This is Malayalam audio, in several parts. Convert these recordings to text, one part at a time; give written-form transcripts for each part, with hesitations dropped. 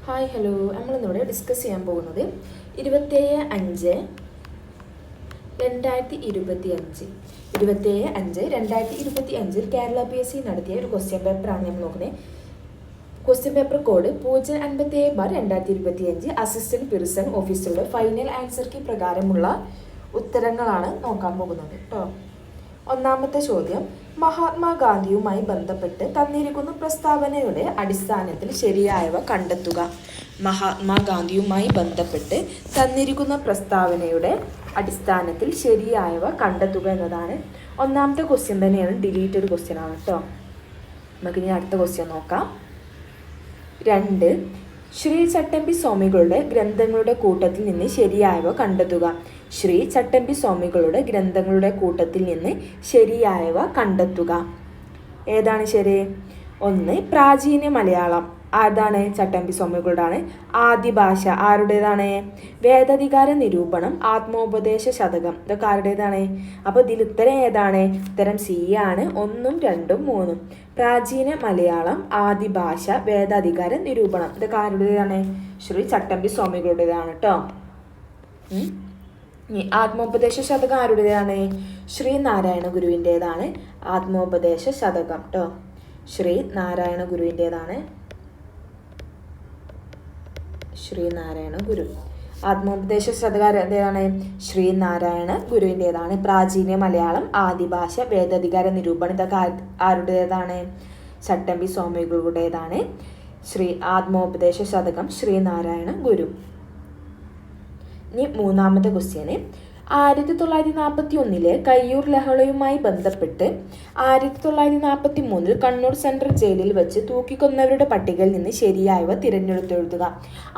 ഹായ് ഹലോ, നമ്മളിന്നിവിടെ ഡിസ്കസ് ചെയ്യാൻ പോകുന്നത് 27/5/2025 കേരള PSC നടത്തിയ ഒരു ക്വസ്റ്റ്യൻ പേപ്പറാണ് നമ്മൾ നോക്കുന്നത്. ക്വസ്റ്റ്യൻ പേപ്പർ കോഡ് 057/2025 അസിസ്റ്റന്റ് പിർസൺ ഓഫീസറുടെ ഫൈനൽ ആൻസർ കീ പ്രകാരമുള്ള ഉത്തരങ്ങളാണ് നോക്കാൻ പോകുന്നത് കേട്ടോ. ഒന്നാമത്തെ ചോദ്യം, മഹാത്മാഗാന്ധിയുമായി ബന്ധപ്പെട്ട് തന്നിരിക്കുന്ന പ്രസ്താവനയുടെ അടിസ്ഥാനത്തിൽ ശരിയായവ കണ്ടെത്തുക. മഹാത്മാഗാന്ധിയുമായി ബന്ധപ്പെട്ട് തന്നിരിക്കുന്ന പ്രസ്താവനയുടെ അടിസ്ഥാനത്തിൽ ശരിയായവ കണ്ടെത്തുക എന്നതാണ് ഒന്നാമത്തെ ക്വസ്റ്റ്യൻ. തന്നെയാണ്, ഡിലീറ്റഡ് ക്വസ്റ്റ്യൻ ആണ് കേട്ടോ. നമുക്കിനി അടുത്ത ക്വസ്റ്റ്യൻ നോക്കാം. 2. ശ്രീ ചട്ടമ്പി സ്വാമികളുടെ ഗ്രന്ഥങ്ങളുടെ കൂട്ടത്തിൽ നിന്ന് ശരിയായവ കണ്ടെത്തുക. ശ്രീ ചട്ടമ്പി സ്വാമികളുടെ ഗ്രന്ഥങ്ങളുടെ കൂട്ടത്തിൽ നിന്ന് ശരിയായവ കണ്ടെത്തുക. ഏതാണ് ശരി? 1. പ്രാചീന മലയാളം. ആരുതാണ്? ചട്ടമ്പി സ്വാമികളുടെയാണ്. ആദിഭാഷ ആരുടേതാണ്? വേദാധികാര നിരൂപണം, ആത്മോപദേശ ശതകം. ഇതൊക്കെ ആരുടേതാണ്? അപ്പോൾ ഇതിൽ ഉത്തരം ഏതാണ്? ഉത്തരം സി ആണ്. 1, 2, 3. പ്രാചീന മലയാളം, ആദിഭാഷ, വേദാധികാര നിരൂപണം. ഇതൊക്കെ ആരുടേതാണ്? ശ്രീ ചട്ടമ്പി സ്വാമികളുടേതാണ് കേട്ടോ. ആത്മോപദേശ ശതകം ആരുടേതാണ്? ശ്രീനാരായണ ഗുരുവിൻ്റെതാണ് ആത്മോപദേശ ശതകം കേട്ടോ. ശ്രീനാരായണ ഗുരുവിൻ്റെതാണ്. ശ്രീനാരായണ ഗുരു ആത്മോപദേശ ശതകം ഏതാണ്? ശ്രീനാരായണ ഗുരുവിൻ്റെതാണ്. പ്രാചീന മലയാളം, ആദിഭാഷ, വേദാധികാര നിരൂപണം ഇതൊക്കെ ആരുടേതാണ്? ചട്ടമ്പി സ്വാമികളുടേതാണ്. ആത്മോപദേശ ശതകം ശ്രീനാരായണ ഗുരു. ഇനി മൂന്നാമത്തെ ക്വസ്റ്റ്യന്, 1941 കയ്യൂർ ലഹളയുമായി ബന്ധപ്പെട്ട് 1943 കണ്ണൂർ സെൻട്രൽ ജയിലിൽ വെച്ച് തൂക്കിക്കൊന്നവരുടെ പട്ടികയിൽ നിന്ന് ശരിയായവ തിരഞ്ഞെടുത്തെഴുതുക.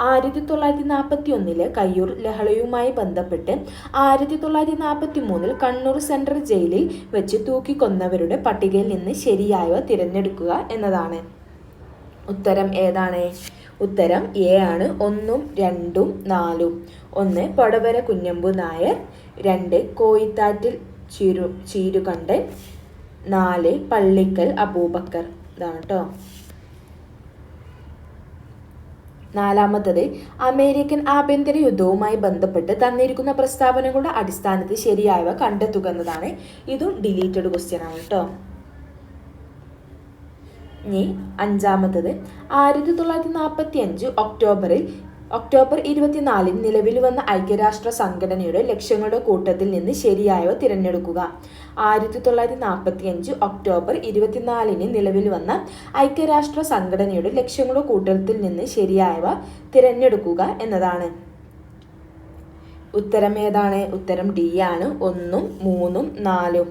1941 കയ്യൂർ ലഹളയുമായി ബന്ധപ്പെട്ട് 1943 കണ്ണൂർ സെൻട്രൽ ജയിലിൽ വെച്ച് തൂക്കിക്കൊന്നവരുടെ പട്ടികയിൽ നിന്ന് ശരിയായവ തിരഞ്ഞെടുക്കുക എന്നതാണ്. ഉത്തരം ഏതാണ്? ഉത്തരം എ ആണ്. 1, 2, 4. 1 പൊടവര കുഞ്ഞമ്പു നായർ, 2 കോയിത്താറ്റിൽ ചീരുകണ്ടൻ, 4 പള്ളിക്കൽ അബൂബക്കർ. ഇതാണ് കേട്ടോ. നാലാമത്തത്, അമേരിക്കൻ ആഭ്യന്തര യുദ്ധവുമായി ബന്ധപ്പെട്ട് തന്നിരിക്കുന്ന പ്രസ്താവനകളുടെ അടിസ്ഥാനത്തിൽ ശരിയായവ കണ്ടെത്തുക എന്നതാണ്. ഇതും ഡിലീറ്റഡ് ക്വസ്റ്റ്യൻ ആണ് കേട്ടോ. ഇനി അഞ്ചാമത്തത്, 1945 ഒക്ടോബർ 24 നിലവിൽ വന്ന ഐക്യരാഷ്ട്ര സംഘടനയുടെ ലക്ഷ്യങ്ങളുടെ കൂട്ടത്തിൽ നിന്ന് ശരിയായവ തിരഞ്ഞെടുക്കുക. 1945 ഒക്ടോബർ 24 നിലവിൽ വന്ന ഐക്യരാഷ്ട്ര സംഘടനയുടെ ലക്ഷ്യങ്ങളുടെ കൂട്ടത്തിൽ നിന്ന് ശരിയായവ തിരഞ്ഞെടുക്കുക എന്നതാണ്. ഉത്തരം ഏതാണ്? ഉത്തരം ഡി ആണ്. 1, 3, 4.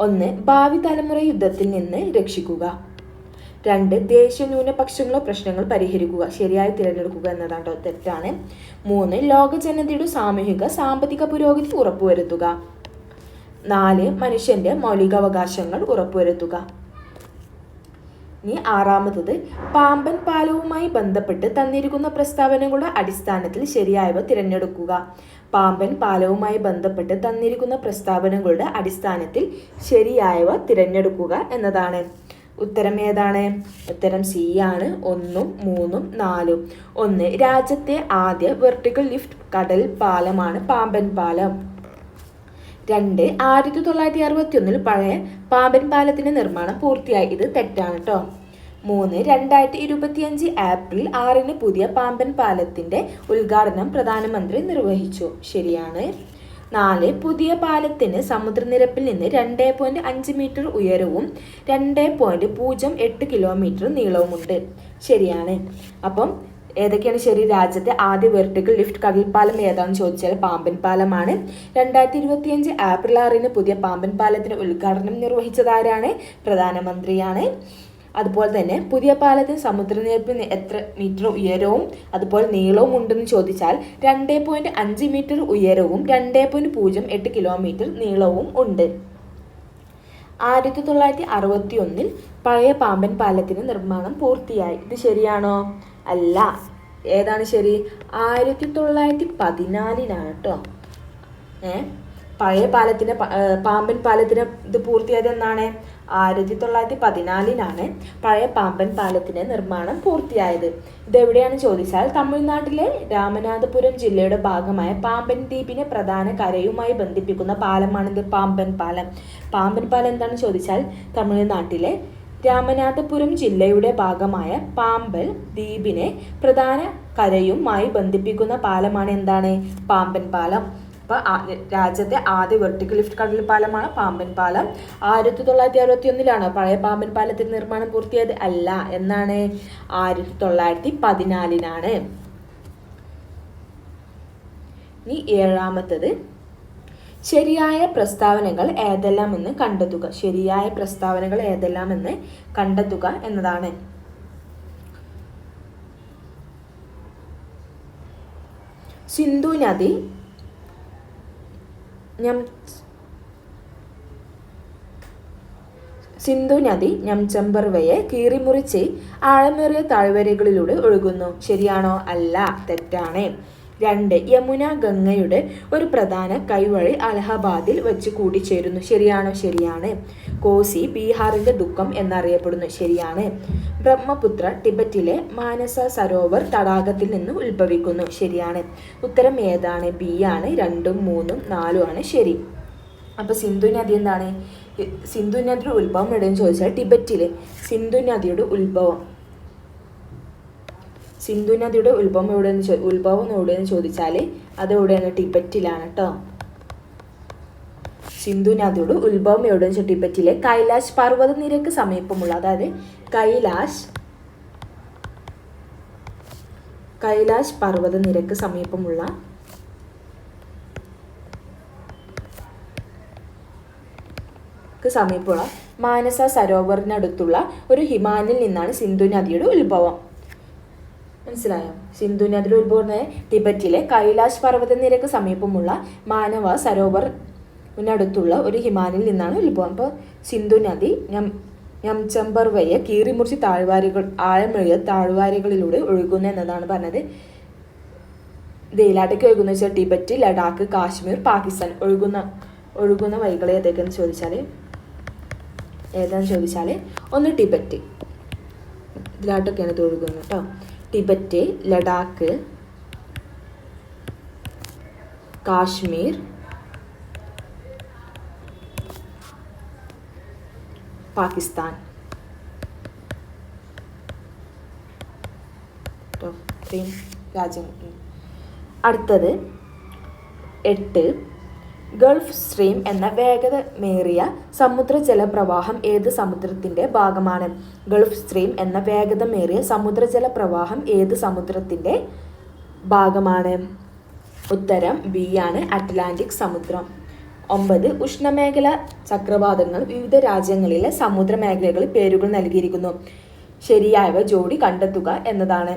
1 ഭാവി തലമുറ യുദ്ധത്തിൽ നിന്ന് രക്ഷിക്കുക. 2 ദേശീയ ന്യൂനപക്ഷങ്ങളോ പ്രശ്നങ്ങൾ പരിഹരിക്കുക. ശരിയായി തിരഞ്ഞെടുക്കുക എന്നതാണ് തെറ്റാണ്. 3 ലോക ജനതയുടെ സാമൂഹിക സാമ്പത്തിക പുരോഗതി ഉറപ്പുവരുത്തുക. 4 മനുഷ്യന്റെ മൗലികാവകാശങ്ങൾ ഉറപ്പുവരുത്തുക. ഇനി ആറാമത്തത്, പാമ്പൻ പാലവുമായി ബന്ധപ്പെട്ട് തന്നിരിക്കുന്ന പ്രസ്താവനകളുടെ അടിസ്ഥാനത്തിൽ ശരിയായവ തിരഞ്ഞെടുക്കുക. പാമ്പൻ പാലവുമായി ബന്ധപ്പെട്ട് തന്നിരിക്കുന്ന പ്രസ്താവനകളുടെ അടിസ്ഥാനത്തിൽ ശരിയായവ തിരഞ്ഞെടുക്കുക എന്നതാണ്. ഉത്തരം ഏതാണ്? ഉത്തരം സി ആണ്. 1, 3, 4. 1 രാജ്യത്തെ ആദ്യ വെർട്ടിക്കൽ ലിഫ്റ്റ് കടൽ പാലമാണ് പാമ്പൻ പാലം. 2 1961 പഴയ പാമ്പൻ പാലത്തിന്റെ നിർമ്മാണം പൂർത്തിയായി. ഇത് തെറ്റാണ് കേട്ടോ. 3 2025 ഏപ്രിൽ 6 പുതിയ പാമ്പൻ പാലത്തിന്റെ ഉദ്ഘാടനം പ്രധാനമന്ത്രി നിർവഹിച്ചു. ശരിയാണ്. 4 പുതിയ പാലത്തിന് സമുദ്രനിരപ്പിൽ നിന്ന് 2.5 മീറ്റർ ഉയരവും 2.08 കിലോമീറ്റർ നീളവുമുണ്ട്. ശരിയാണ്. അപ്പം ഏതൊക്കെയാണ് ശരി? രാജ്യത്തെ ആദ്യ വെർട്ടിക്കൽ ലിഫ്റ്റ് കടൽപ്പാലം ഏതാണെന്ന് ചോദിച്ചാൽ പാമ്പൻ പാലമാണ്. 2025 ഏപ്രിൽ 6 പുതിയ പാമ്പൻ പാലത്തിന് ഉദ്ഘാടനം നിർവഹിച്ചതാരാണ്? പ്രധാനമന്ത്രിയാണ്. അതുപോലെ തന്നെ പുതിയ പാലത്തിന് സമുദ്രനിരപ്പിൽ എത്ര മീറ്റർ ഉയരവും അതുപോലെ നീളവും ഉണ്ടെന്ന് ചോദിച്ചാൽ 2.5 മീറ്റർ ഉയരവും 2.08 കിലോമീറ്റർ നീളവും ഉണ്ട്. 1961 പഴയ പാമ്പൻ പാലത്തിന് നിർമ്മാണം പൂർത്തിയായി. ഇത് ശരിയാണോ? അല്ല. ഏതാണ് ശരി? 1914 കേട്ടോ. പഴയ പാലത്തിന് പാമ്പൻ പാലത്തിന് ഇത് പൂർത്തിയായത് എന്നാണ്? 1914 പഴയ പാമ്പൻ പാലത്തിന്റെ നിർമ്മാണം പൂർത്തിയായത്. ഇതെവിടെയാണ് ചോദിച്ചാൽ തമിഴ്നാട്ടിലെ രാമനാഥപുരം ജില്ലയുടെ ഭാഗമായ പാമ്പൻ ദ്വീപിനെ പ്രധാന കരയുമായി ബന്ധിപ്പിക്കുന്ന പാലമാണിത് പാമ്പൻ പാലം. പാമ്പൻ പാലം എന്താണെന്ന് ചോദിച്ചാൽ തമിഴ്നാട്ടിലെ രാമനാഥപുരം ജില്ലയുടെ ഭാഗമായ പാമ്പൻ ദ്വീപിനെ പ്രധാന കരയുമായി ബന്ധിപ്പിക്കുന്ന പാലമാണ് എന്താണ് പാമ്പൻ പാലം. അപ്പോൾ രാജ്യത്തെ ആദ്യ വെർട്ടിക്കൽ ലിഫ്റ്റ് കടൽ പാലമാണ് പാമ്പൻ പാലം. 1961 പഴയ പാമ്പൻ പാലത്തിന്റെ നിർമ്മാണം പൂർത്തിയായത്? അല്ല. എന്നാണ്? 1914. ഇനി 7ാമത്തത് ശരിയായ പ്രസ്താവനകൾ ഏതെല്ലാമെന്ന് കണ്ടെത്തുക. ശരിയായ പ്രസ്താവനകൾ ഏതെല്ലാമെന്ന് കണ്ടെത്തുക എന്നതാണ്. സിന്ധു നദി ഞംചമ്പർവയെ കീറിമുറിച്ച് ആഴമേറിയ താഴ്വരകളിലൂടെ ഒഴുകുന്നു. ശരിയാണോ? അല്ല. തെറ്റാണ്. 2 യമുന ഗംഗയുടെ ഒരു പ്രധാന കൈവഴി അലഹബാദിൽ വെച്ച് കൂടിച്ചേരുന്നു. ശരിയാണോ? ശരിയാണ്. കോസി ബീഹാറിന്റെ ദുഃഖം എന്നറിയപ്പെടുന്നു. ശരിയാണ്. ബ്രഹ്മപുത്ര ടിബറ്റിലെ മാനസ സരോവർ തടാകത്തിൽ നിന്ന് ഉത്ഭവിക്കുന്നു. ശരിയാണ്. ഉത്തരം ഏതാണ്? ബി ആണ്. 2, 3, 4 ആണ് ശരി. അപ്പോൾ സിന്ധു നദി എന്താണ്? സിന്ധു നദിയുടെ ഉത്ഭവം എവിടെയെന്ന് ചോദിച്ചാൽ ടിബറ്റിലെ സിന്ധു നദിയുടെ ഉത്ഭവം എവിടെയെന്ന് ചോദിച്ചാൽ അത് എവിടെയാണ്? ടിബറ്റിലാണ് കേട്ടോ. സിന്ധു നദിയുടെ ഉത്ഭവം എവിടെയെന്ന് വെച്ചാൽ ടിബറ്റിലെ കൈലാഷ് പർവ്വത നിരക്ക് സമീപമുള്ള, അതായത് കൈലാഷ് പർവ്വത നിരക്ക് സമീപമുള്ള മാനസ സരോവറിനടുത്തുള്ള ഒരു ഹിമാനിൽ നിന്നാണ് സിന്ധു നദിയുടെ ഉത്ഭവം. മനസ്സിലായോ? സിന്ധു നദിയുടെ ഉത്ഭവം ടിബറ്റിലെ കൈലാഷ് പർവ്വത നിരക്ക് സമീപമുള്ള മാനവ സരോവറിനടുത്തുള്ള ഒരു ഹിമാനിൽ നിന്നാണ് ഉത്ഭവം. അപ്പോൾ സിന്ധു നദി ഞംചമ്പർവയെ കീറിമുറിച്ച് ആഴമേറിയ താഴ്വാരകളിലൂടെ ഒഴുകുന്നു എന്നതാണ് പറഞ്ഞത്. ഇതിലാട്ടേക്ക് ഒഴുകുന്ന വെച്ചാൽ ടിബറ്റ്, ലഡാക്ക്, കാശ്മീർ, പാകിസ്ഥാൻ ഒഴുകുന്ന വഴികൾ ഏതൊക്കെയെന്ന് ചോദിച്ചാൽ ഒന്ന് ടിബറ്റ്, ഇതിലാട്ടൊക്കെയാണ് ഇത് ഒഴുകുന്നത് കേട്ടോ. ടിബറ്റ്, ലഡാക്ക്, കാശ്മീർ, പാകിസ്ഥാൻ. ഇത്രയും രാജ്യങ്ങൾ. അടുത്തത് 8 ഗൾഫ് സ്ട്രീം എന്ന വേഗതമേറിയ സമുദ്രജല പ്രവാഹം ഏത് സമുദ്രത്തിന്റെ ഭാഗമാണ്? ഗൾഫ് സ്ട്രീം എന്ന വേഗതമേറിയ സമുദ്രജല പ്രവാഹം ഏത് സമുദ്രത്തിന്റെ ഭാഗമാണ്? ഉത്തരം ബി ആണ്. അറ്റ്ലാന്റിക് സമുദ്രം. 9 ഉഷ്ണമേഖല ചക്രവാതങ്ങൾ വിവിധ രാജ്യങ്ങളിലെ സമുദ്ര മേഖലകളിൽ പേരുകൾ നൽകിയിരിക്കുന്നു. ശരിയായവ ജോഡി കണ്ടെത്തുക എന്നതാണ്.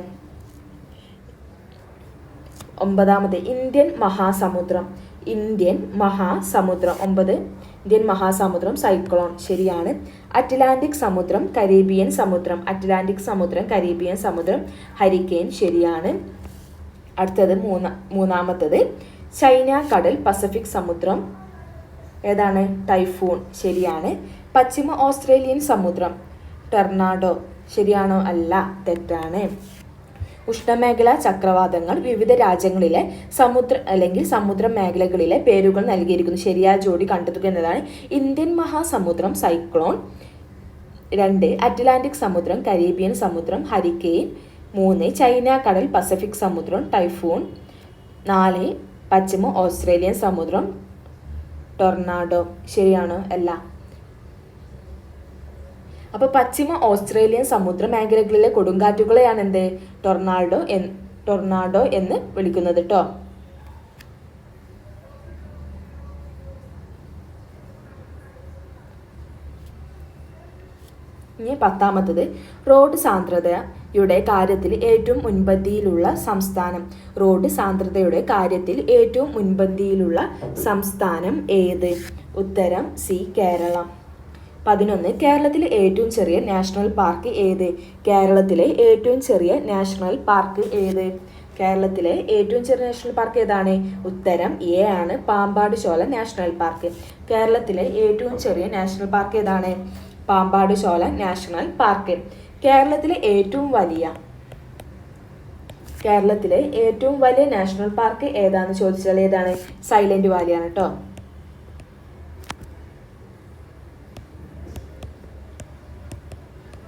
9ാമത് ഇന്ത്യൻ മഹാസമുദ്രം. 9 ഇന്ത്യൻ മഹാസമുദ്രം സൈക്ലോൺ. ശരിയാണ്. അറ്റ്ലാന്റിക് സമുദ്രം, കരീബിയൻ സമുദ്രം, ഹരിക്കെയിൻ. ശരിയാണ്. അടുത്തത് 3ാമത്തത് ചൈന കടൽ, പസഫിക് സമുദ്രം. ഏതാണ്? ടൈഫൂൺ. ശരിയാണ്. പശ്ചിമ ഓസ്ട്രേലിയൻ സമുദ്രം, ടൊർണാഡോ. ശരിയാണോ? അല്ല. തെറ്റാണ്. ഉഷ്ണമേഖലാ ചക്രവാതങ്ങൾ വിവിധ രാജ്യങ്ങളിലെ സമുദ്ര മേഖലകളിലെ പേരുകൾ നൽകിയിരിക്കുന്നു. ശരിയായ ജോഡി കണ്ടെത്തുക എന്നതാണ്. ഇന്ത്യൻ മഹാസമുദ്രം സൈക്ലോൺ. 2 അറ്റ്ലാന്റിക് സമുദ്രം, കരീബിയൻ സമുദ്രം, ഹരിക്കെയിൻ. 3 ചൈന കടൽ, പസഫിക് സമുദ്രം, ടൈഫൂൺ. 4 പശ്ചിമ ഓസ്ട്രേലിയൻ സമുദ്രം, ടൊർണാഡോ. ശരിയാണോ? അല്ല. അപ്പോൾ പശ്ചിമ ഓസ്ട്രേലിയൻ സമുദ്ര മേഖലകളിലെ കൊടുങ്കാറ്റുകളെയാണ് എന്ത്? ടൊർണാഡോ എന്ന് വിളിക്കുന്നത് കേട്ടോ. ഇനി 10ാമത്തത് റോഡ് സാന്ദ്രതയുടെ കാര്യത്തിൽ ഏറ്റവും മുൻപന്തിയിലുള്ള സംസ്ഥാനം. റോഡ് സാന്ദ്രതയുടെ കാര്യത്തിൽ ഏറ്റവും മുൻപന്തിയിലുള്ള സംസ്ഥാനം ഏത്? ഉത്തരം സി, കേരളം. 11 കേരളത്തിലെ ഏറ്റവും ചെറിയ നാഷണൽ പാർക്ക് ഏത്? കേരളത്തിലെ ഏറ്റവും ചെറിയ നാഷണൽ പാർക്ക് ഏത്? കേരളത്തിലെ ഏറ്റവും ചെറിയ നാഷണൽ പാർക്ക് ഏതാണ്? ഉത്തരം എ ആണ്, പാമ്പാട് ചോല നാഷണൽ പാർക്ക്. കേരളത്തിലെ ഏറ്റവും ചെറിയ നാഷണൽ പാർക്ക് ഏതാണ്? പാമ്പാട് ചോല നാഷണൽ പാർക്ക്. കേരളത്തിലെ ഏറ്റവും വലിയ നാഷണൽ പാർക്ക് ഏതാണെന്ന് ചോദിച്ചാൽ ഏതാണ്? സൈലന്റ് വാലിയാണ് കേട്ടോ.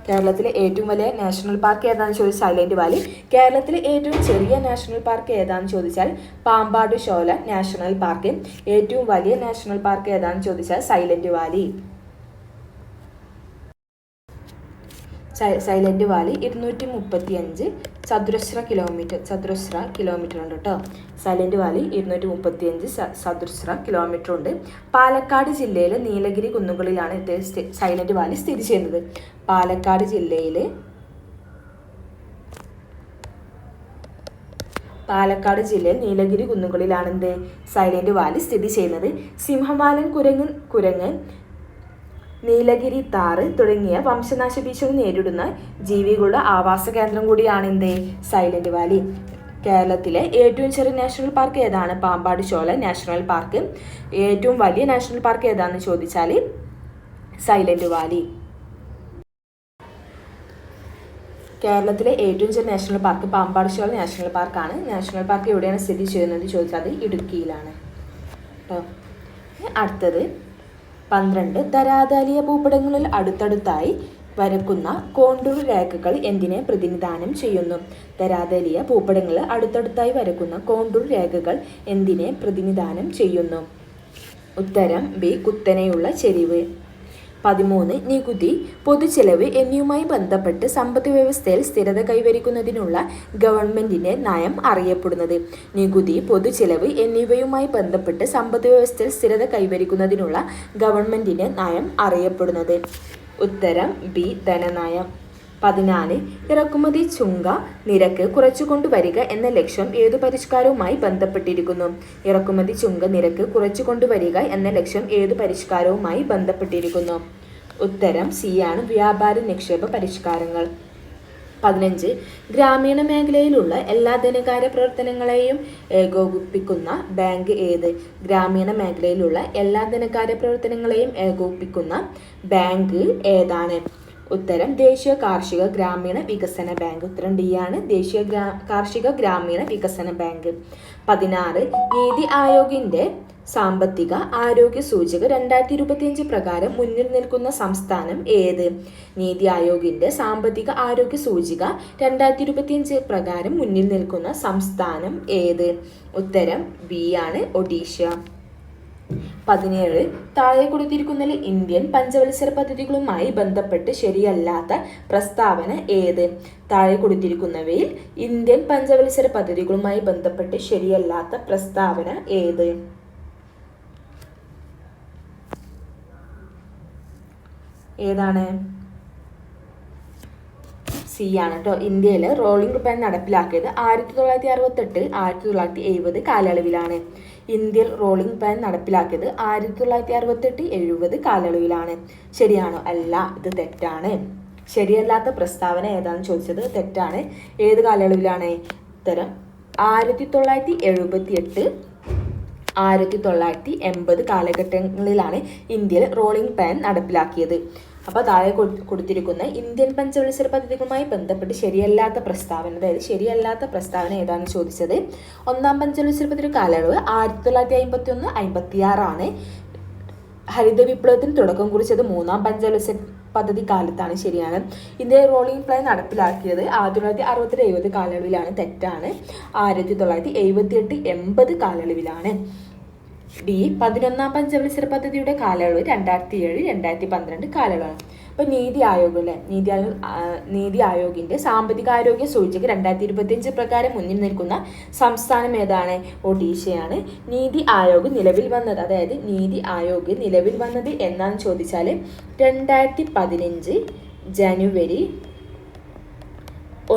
കേരളത്തിലെ ഏറ്റവും വലിയ നാഷണൽ പാർക്ക് ഏതാണെന്ന് ചോദിച്ചാൽ സൈലന്റ് വാലി. കേരളത്തിലെ ഏറ്റവും ചെറിയ നാഷണൽ പാർക്ക് ഏതാണെന്ന് ചോദിച്ചാൽ പാമ്പാട് ചോല നാഷണൽ പാർക്ക്. ഏറ്റവും വലിയ നാഷണൽ പാർക്ക് ഏതാണെന്ന് ചോദിച്ചാൽ സൈലന്റ് വാലി. സൈലന്റ് വാലി 235 ചതുരശ്ര കിലോമീറ്റർ ഉണ്ട് കേട്ടോ. സൈലന്റ് വാലി 235 ചതുരശ്ര കിലോമീറ്റർ ഉണ്ട്. പാലക്കാട് ജില്ലയിലെ നീലഗിരി കുന്നുകളിലാണ് സൈലന്റ് വാലി സ്ഥിതി ചെയ്യുന്നത്. പാലക്കാട് ജില്ലയിൽ നീലഗിരി കുന്നുകളിലാണ് സൈലന്റ് വാലി സ്ഥിതി ചെയ്യുന്നത്. സിംഹവാലൻ കുരങ്ങൻ നീലഗിരി താറ് തുടങ്ങിയ വംശനാശ ഭീഷണി നേരിടുന്ന ജീവികളുടെ ആവാസ കേന്ദ്രം കൂടിയാണ് സൈലന്റ് വാലി. കേരളത്തിലെ ഏറ്റവും ചെറിയ നാഷണൽ പാർക്ക് ഏതാണ്? പാമ്പാട് ചോല നാഷണൽ പാർക്ക്. ഏറ്റവും വലിയ നാഷണൽ പാർക്ക് ഏതാണെന്ന് ചോദിച്ചാൽ സൈലന്റ് വാലി. കേരളത്തിലെ ഏറ്റവും ചെറിയ നാഷണൽ പാർക്ക് പാമ്പാട് ചോല നാഷണൽ പാർക്കാണ്. നാഷണൽ പാർക്ക് എവിടെയാണ് സ്ഥിതി ചെയ്യുന്നത് ചോദിച്ചാൽ ഇടുക്കിയിലാണ് കേട്ടോ. അടുത്തത് 12 ധരാതലീയ ഭൂപടങ്ങളിൽ അടുത്തടുത്തായി വരക്കുന്ന കോണ്ടൂർ രേഖകൾ എന്തിനെ പ്രതിനിധാനം ചെയ്യുന്നു? ധരാതലീയ ഭൂപടങ്ങളിൽ അടുത്തടുത്തായി വരക്കുന്ന കോണ്ടൂർ രേഖകൾ എന്തിനെ പ്രതിനിധാനം ചെയ്യുന്നു? ഉത്തരം ബി, കുത്തനെയുള്ള ചെരിവ്. 13 നികുതി, പൊതുചെലവ് എന്നിവയുമായി ബന്ധപ്പെട്ട് സമ്പദ് വ്യവസ്ഥയിൽ സ്ഥിരത കൈവരിക്കുന്നതിനുള്ള ഗവൺമെന്റിന്റെ നയം അറിയപ്പെടുന്നത്. നികുതി, പൊതുചെലവ് എന്നിവയുമായി ബന്ധപ്പെട്ട് സമ്പദ് വ്യവസ്ഥയിൽ സ്ഥിരത കൈവരിക്കുന്നതിനുള്ള ഗവൺമെന്റിന്റെ നയം അറിയപ്പെടുന്നത്. ഉത്തരം ബി, ധനനയം. 14 ഇറക്കുമതി ചുങ്ക നിരക്ക് കുറച്ചുകൊണ്ടുവരിക എന്ന ലക്ഷ്യം ഏതു പരിഷ്കാരവുമായി ബന്ധപ്പെട്ടിരിക്കുന്നു? ഇറക്കുമതി ചുങ്ക നിരക്ക് കുറച്ചുകൊണ്ടുവരിക എന്ന ലക്ഷ്യം ഏതു പരിഷ്കാരവുമായി ബന്ധപ്പെട്ടിരിക്കുന്നു? ഉത്തരം സി ആണ്, വ്യാപാര നിക്ഷേപ പരിഷ്കാരങ്ങൾ. 15 ഗ്രാമീണ മേഖലയിലുള്ള എല്ലാ ധനകാര്യ പ്രവർത്തനങ്ങളെയും ഏകോപിപ്പിക്കുന്ന ബാങ്ക് ഏത്? ഗ്രാമീണ മേഖലയിലുള്ള എല്ലാ ധനകാര്യ പ്രവർത്തനങ്ങളെയും ഏകോപിപ്പിക്കുന്ന ബാങ്ക് ഏതാണ്? ഉത്തരം ദേശീയ കാർഷിക ഗ്രാമീണ വികസന ബാങ്ക്. ഉത്തരം ഡി ആണ്, ദേശീയ കാർഷിക ഗ്രാമീണ വികസന ബാങ്ക്. 16 നീതി ആയോഗിന്റെ സാമ്പത്തിക ആരോഗ്യ സൂചിക 2025 പ്രകാരം മുന്നിൽ നിൽക്കുന്ന സംസ്ഥാനം ഏത്? നീതി ആയോഗിന്റെ സാമ്പത്തിക ആരോഗ്യ സൂചിക 2025 പ്രകാരം മുന്നിൽ നിൽക്കുന്ന സംസ്ഥാനം ഏത്? ഉത്തരം ബി ആണ്, ഒഡീഷ. 17 താഴെ കൊടുത്തിരിക്കുന്നതിൽ ഇന്ത്യൻ പഞ്ചവത്സര പദ്ധതികളുമായി ബന്ധപ്പെട്ട് ശരിയല്ലാത്ത പ്രസ്താവന ഏത്? താഴെ കൊടുത്തിരിക്കുന്നവയിൽ ഇന്ത്യൻ പഞ്ചവത്സര പദ്ധതികളുമായി ബന്ധപ്പെട്ട് ശരിയല്ലാത്ത പ്രസ്താവന ഏത്? ഏതാണ്? സി ആണ് കേട്ടോ. ഇന്ത്യയിൽ റോളിംഗ് പ്ലാൻ നടപ്പിലാക്കിയത് 1968 1970 കാലയളവിലാണ്. ഇന്ത്യയിൽ റോളിംഗ് പ്ലാൻ നടപ്പിലാക്കിയത് 1968-70 കാലയളവിലാണ്. ശരിയാണോ? അല്ല, ഇത് തെറ്റാണ്. ശരിയല്ലാത്ത പ്രസ്താവന ഏതാണെന്ന് ചോദിച്ചത് തെറ്റാണ്. ഏത് കാലയളവിലാണ്? ഉത്തരം 1978 1980 കാലഘട്ടങ്ങളിലാണ് ഇന്ത്യയിൽ റോളിംഗ് പ്ലാൻ നടപ്പിലാക്കിയത്. അപ്പോൾ താഴെ കൊടുത്തിരിക്കുന്ന ഇന്ത്യൻ പഞ്ചവത്സര പദ്ധതികളുമായി ബന്ധപ്പെട്ട് ശരിയല്ലാത്ത പ്രസ്താവന, അതായത് ശരിയല്ലാത്ത പ്രസ്താവന ഏതാണെന്ന് ചോദിച്ചത് ഒന്നാം പഞ്ചവത്സര പദ്ധതി കാലയളവ് 1951-56 ആണ്. ഹരിത വിപ്ലവത്തിന് തുടക്കം കുറിച്ചത് മൂന്നാം പഞ്ചവത്സര പദ്ധതി കാലത്താണ്. ശരിയാണ്. ഇന്ത്യയിൽ റോളിംഗ് പ്ലാൻ നടപ്പിലാക്കിയത് 1960-70 കാലയളവിലാണ്. തെറ്റാണ്. 1978-80 കാലയളവിലാണ്. ഡി 11ാം പഞ്ചവത്സര പദ്ധതിയുടെ കാലയളവ് 2007-2012 കാലയളവാണ്. അപ്പോൾ നീതി ആയോഗിന്റെ സാമ്പത്തികാരോഗ്യ സൂചിക 2025 പ്രകാരം മുന്നിൽ നിൽക്കുന്ന സംസ്ഥാനം ഏതാണ്? ഒഡീഷയാണ്. നീതി ആയോഗ് നിലവിൽ വന്നത്, അതായത് നീതി ആയോഗ് നിലവിൽ വന്നത് എന്നാന്ന് ചോദിച്ചാൽ 2015 ജനുവരി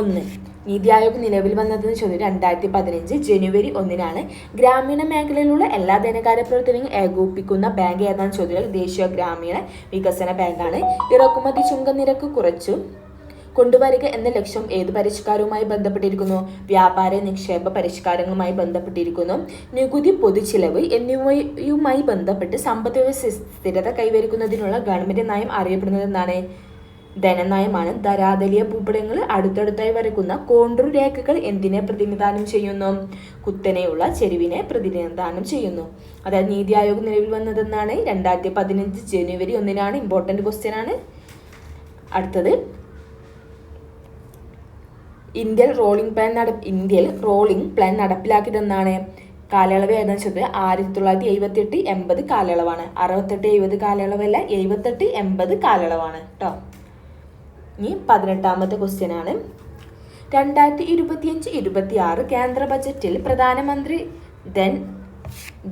1. നീതി ആയോഗ് നിലവിൽ വന്നതെന്ന് ചോദിച്ചാൽ 2015 ജനുവരി 1-നാണ്. ഗ്രാമീണ മേഖലയിലുള്ള എല്ലാ ധനകാര്യ പ്രവർത്തനങ്ങളും ഏകോപിപ്പിക്കുന്ന ബാങ്ക് ഏതാണെന്ന് ചോദിച്ചാൽ ദേശീയ ഗ്രാമീണ വികസന ബാങ്കാണ്. ഇറക്കുമതി ചുങ്ക നിരക്ക് കൊണ്ടുവരിക എന്ന ലക്ഷ്യം ഏത് പരിഷ്കാരവുമായി ബന്ധപ്പെട്ടിരിക്കുന്നു? വ്യാപാര നിക്ഷേപ പരിഷ്കാരങ്ങളുമായി ബന്ധപ്പെട്ടിരിക്കുന്നു. നികുതി, പൊതുച്ചിലവ് എന്നിവയുമായി ബന്ധപ്പെട്ട് സമ്പദ് വ്യവസ്ഥ സ്ഥിരത കൈവരിക്കുന്നതിനുള്ള ഗവൺമെന്റ് നയം അറിയപ്പെടുന്നത് എന്താണ്? ധനനയമാണ്. ധരാതലീയ ഭൂപടങ്ങൾ അടുത്തടുത്തായി വരയ്ക്കുന്ന കോണ്ടൂർ രേഖകൾ എന്തിനെ പ്രതിനിധാനം ചെയ്യുന്നു? കുത്തനെയുള്ള ചെരിവിനെ പ്രതിനിധാനം ചെയ്യുന്നു. അതായത് നീതി ആയോഗ് നിലവിൽ വന്നതെന്നാണ് 2015 ജനുവരി 1 ഇമ്പോർട്ടന്റ് ക്വസ്റ്റ്യൻ ആണ്. അടുത്തത് ഇന്ത്യയിൽ റോളിംഗ് പ്ലാൻ നടപ്പിലാക്കിയതെന്നാണ്? കാലയളവ് ഏതാണെന്ന് ചോദിച്ചത് 1978-80 കാലയളവാണ്. 68-70 കാലയളവല്ല, 78-80 കാലയളവാണ് കേട്ടോ. ഇനി 18ാമത്തെ ക്വസ്റ്റ്യൻ ആണ്. 2025-26 കേന്ദ്ര ബജറ്റിൽ പ്രധാനമന്ത്രി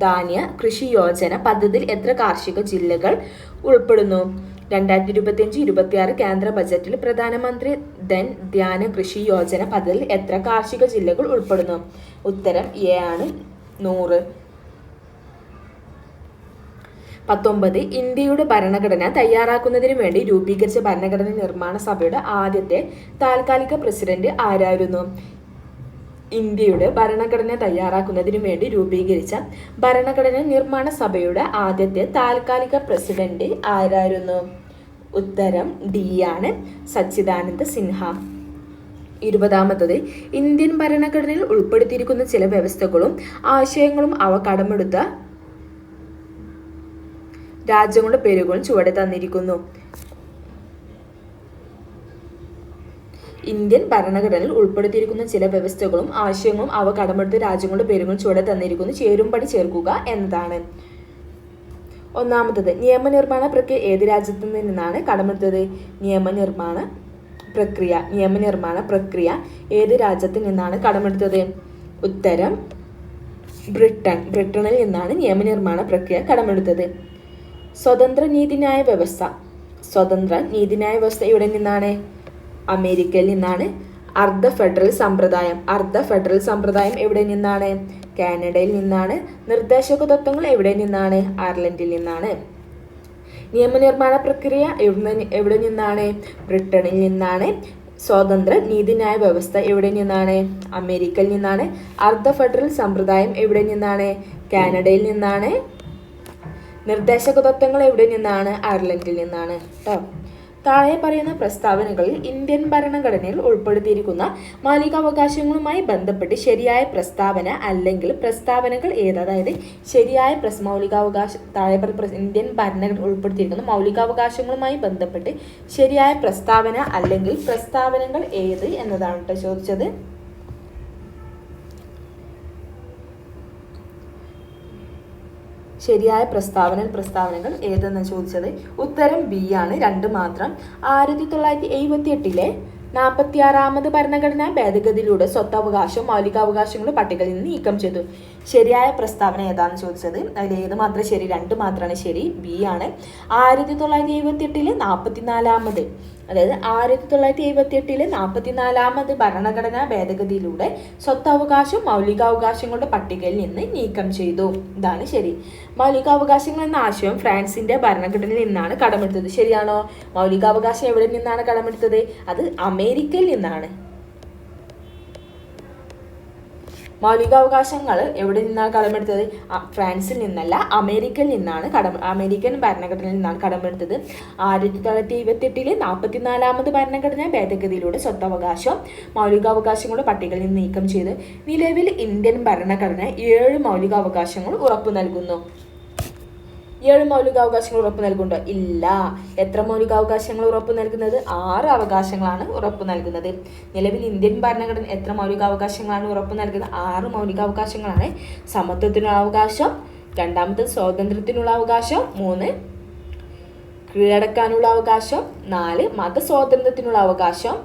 ധാന്യ കൃഷി യോജന പദ്ധതിയിൽ എത്ര കാർഷിക ജില്ലകൾ ഉൾപ്പെടുന്നു? 2025-26 കേന്ദ്ര ബജറ്റിൽ പ്രധാനമന്ത്രി ധാന്യ കൃഷി യോജന പദ്ധതിയിൽ എത്ര കാർഷിക ജില്ലകൾ ഉൾപ്പെടുന്നു? ഉത്തരം എ ആണ്, 100. 19 ഇന്ത്യയുടെ ഭരണഘടന തയ്യാറാക്കുന്നതിന് വേണ്ടി രൂപീകരിച്ച ഭരണഘടനാ നിർമ്മാണ സഭയുടെ ആദ്യത്തെ താൽക്കാലിക പ്രസിഡന്റ് ആരായിരുന്നു? ഇന്ത്യയുടെ ഭരണഘടന തയ്യാറാക്കുന്നതിനു വേണ്ടി രൂപീകരിച്ച ഭരണഘടനാ നിർമ്മാണ സഭയുടെ ആദ്യത്തെ താൽക്കാലിക പ്രസിഡന്റ് ആരായിരുന്നു? ഉത്തരം ഡി ആണ്, സച്ചിദാനന്ദ സിൻഹ. 20 ഇന്ത്യൻ ഭരണഘടനയിൽ ഉൾപ്പെടുത്തിയിരിക്കുന്ന ചില വ്യവസ്ഥകളും ആശയങ്ങളും അവ കടമെടുത്ത രാജ്യങ്ങളുടെ പേരുകളും ചുവടെ തന്നിരിക്കുന്നു. ഇന്ത്യൻ ഭരണഘടനയിൽ ഉൾപ്പെടുത്തിയിരിക്കുന്ന ചില വ്യവസ്ഥകളും ആശയങ്ങളും അവ കടമെടുത്ത രാജ്യങ്ങളുടെ പേരുകളും ചുവടെ തന്നിരിക്കുന്നു. ചേരുംപടി ചേർക്കുക എന്നതാണ്. 1 നിയമനിർമ്മാണ പ്രക്രിയ ഏത് രാജ്യത്തു നിന്നാണ് കടമെടുത്തത്? നിയമനിർമ്മാണ പ്രക്രിയ ഏത് രാജ്യത്തിൽ നിന്നാണ് കടമെടുത്തത്? ഉത്തരം ബ്രിട്ടനിൽ നിന്നാണ് നിയമനിർമ്മാണ പ്രക്രിയ കടമെടുത്തത്. സ്വതന്ത്ര നീതിന്യായ വ്യവസ്ഥ എവിടെ നിന്നാണ്? അമേരിക്കയിൽ നിന്നാണ്. അർദ്ധ ഫെഡറൽ സമ്പ്രദായം എവിടെ നിന്നാണ്? കാനഡയിൽ നിന്നാണ്. നിർദ്ദേശക തത്വങ്ങൾ എവിടെ നിന്നാണ്? അയർലൻഡിൽ നിന്നാണ്. നിയമനിർമ്മാണ പ്രക്രിയ എവിടെ നിന്നാണ്? ബ്രിട്ടനിൽ നിന്നാണ്. സ്വതന്ത്ര നീതിന്യായ വ്യവസ്ഥ എവിടെ നിന്നാണ്? അമേരിക്കയിൽ നിന്നാണ്. അർദ്ധ ഫെഡറൽ സമ്പ്രദായം എവിടെ നിന്നാണ്? കാനഡയിൽ നിന്നാണ്. നിർദ്ദേശക തത്വങ്ങൾ എവിടെ നിന്നാണ്? അയർലൻഡിൽ നിന്നാണ് കേട്ടോ. താഴെ പറയുന്ന പ്രസ്താവനകളിൽ ഇന്ത്യൻ ഭരണഘടനയിൽ ഉൾപ്പെടുത്തിയിരിക്കുന്ന മൗലികാവകാശങ്ങളുമായി ബന്ധപ്പെട്ട് ശരിയായ പ്രസ്താവന അല്ലെങ്കിൽ പ്രസ്താവനകൾ ഏത്? അതായത് ശരിയായ ഇന്ത്യൻ ഭരണഘടന ഉൾപ്പെടുത്തിയിരിക്കുന്ന മൗലികാവകാശങ്ങളുമായി ബന്ധപ്പെട്ട് ശരിയായ പ്രസ്താവന അല്ലെങ്കിൽ പ്രസ്താവനകൾ ഏത് എന്നതാണ് കേട്ടോ ചോദിച്ചത്. ശരിയായ പ്രസ്താവനകൾ ഏതെന്ന് ചോദിച്ചത്. ഉത്തരം ബി ആണ്, 2 മാത്രം. 1978 46ാമത് ഭരണഘടനാ ഭേദഗതിയിലൂടെ സ്വത്തവകാശം മൗലികാവകാശങ്ങളുടെ പട്ടികയിൽ നിന്ന് നീക്കം ചെയ്തു. ശരിയായ പ്രസ്താവന ഏതാണെന്ന് ചോദിച്ചത്. അതിൽ ഏത് മാത്രം ശരി? 2 മാത്രമാണ് ശരി, ബി ആണ്. 1978 44ാമത് അതായത് 1978 44ാമത് ഭരണഘടനാ ഭേദഗതിയിലൂടെ സ്വത്തവകാശം മൗലികാവകാശങ്ങളുടെ പട്ടികയിൽ നിന്ന് നീക്കം ചെയ്തു. ഇതാണ് ശരി. മൗലികാവകാശങ്ങൾ എന്ന ആശയം ഫ്രാൻസിന്റെ ഭരണഘടനയിൽ നിന്നാണ് കടമെടുത്തത്. ശരിയാണോ? മൗലികാവകാശം എവിടെ നിന്നാണ് കടമെടുത്തത്? അത് അമേരിക്കയിൽ നിന്നാണ്. മൗലികാവകാശങ്ങൾ എവിടെ നിന്നാണ് കടമെടുത്തത്? ഫ്രാൻസിൽ നിന്നല്ല, അമേരിക്കയിൽ നിന്നാണ് അമേരിക്കൻ ഭരണഘടനയിൽ നിന്നാണ് കടമെടുത്തത്. 1978 44ാമത് ഭരണഘടനാ ഭേദഗതിയിലൂടെ സ്വത്തവകാശം മൗലികാവകാശങ്ങളുടെ പട്ടികയിൽ നിന്ന് നീക്കം ചെയ്ത് നിലവിൽ ഇന്ത്യൻ ഭരണഘടന 7 മൗലികാവകാശങ്ങൾ ഉറപ്പു നൽകുന്നു. 7 മൗലികാവകാശങ്ങൾ ഉറപ്പു നൽകുന്നുണ്ടോ? ഇല്ല. എത്ര മൗലികാവകാശങ്ങൾ ഉറപ്പു നൽകുന്നത്? 6 അവകാശങ്ങളാണ് ഉറപ്പു നൽകുന്നത്. നിലവിൽ ഇന്ത്യൻ ഭരണഘടന എത്ര മൗലികാവകാശങ്ങളാണ് ഉറപ്പു നൽകുന്നത്? 6 മൗലികാവകാശങ്ങളാണ്. സമത്വത്തിനുള്ള അവകാശം, 2 സ്വാതന്ത്ര്യത്തിനുള്ള അവകാശം, 3 കീഴടക്കാനുള്ള അവകാശം, 4 മതസ്വാതന്ത്ര്യത്തിനുള്ള അവകാശം,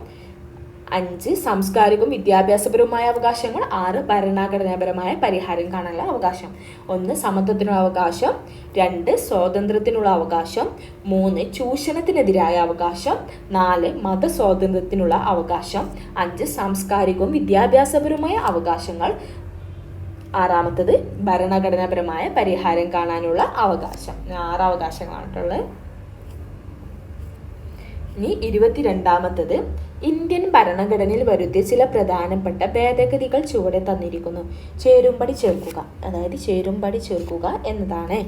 5 സാംസ്കാരികവും വിദ്യാഭ്യാസപരവുമായ അവകാശങ്ങൾ, 6 ഭരണഘടനാപരമായ പരിഹാരം കാണാനുള്ള അവകാശം. 1 സമത്വത്തിനുള്ള അവകാശം, 2 സ്വാതന്ത്ര്യത്തിനുള്ള അവകാശം, 3 ചൂഷണത്തിനെതിരായ അവകാശം, 4 മതസ്വാതന്ത്ര്യത്തിനുള്ള അവകാശം, 5 സാംസ്കാരികവും വിദ്യാഭ്യാസപരവുമായ അവകാശങ്ങൾ, 6 ഭരണഘടനാപരമായ പരിഹാരം കാണാനുള്ള അവകാശം. 6 അവകാശങ്ങളാണുള്ളത്. ഇനി 22 ഇന്ത്യൻ ഭരണഘടനയിൽ വരുത്തിയ ചില പ്രധാനപ്പെട്ട ഭേദഗതികൾ ചുവടെ തന്നിരിക്കുന്നു. ചേരുംപടി ചേർക്കുക, അതായത് ചേരുംപടി ചേർക്കുക എന്നതാണ്.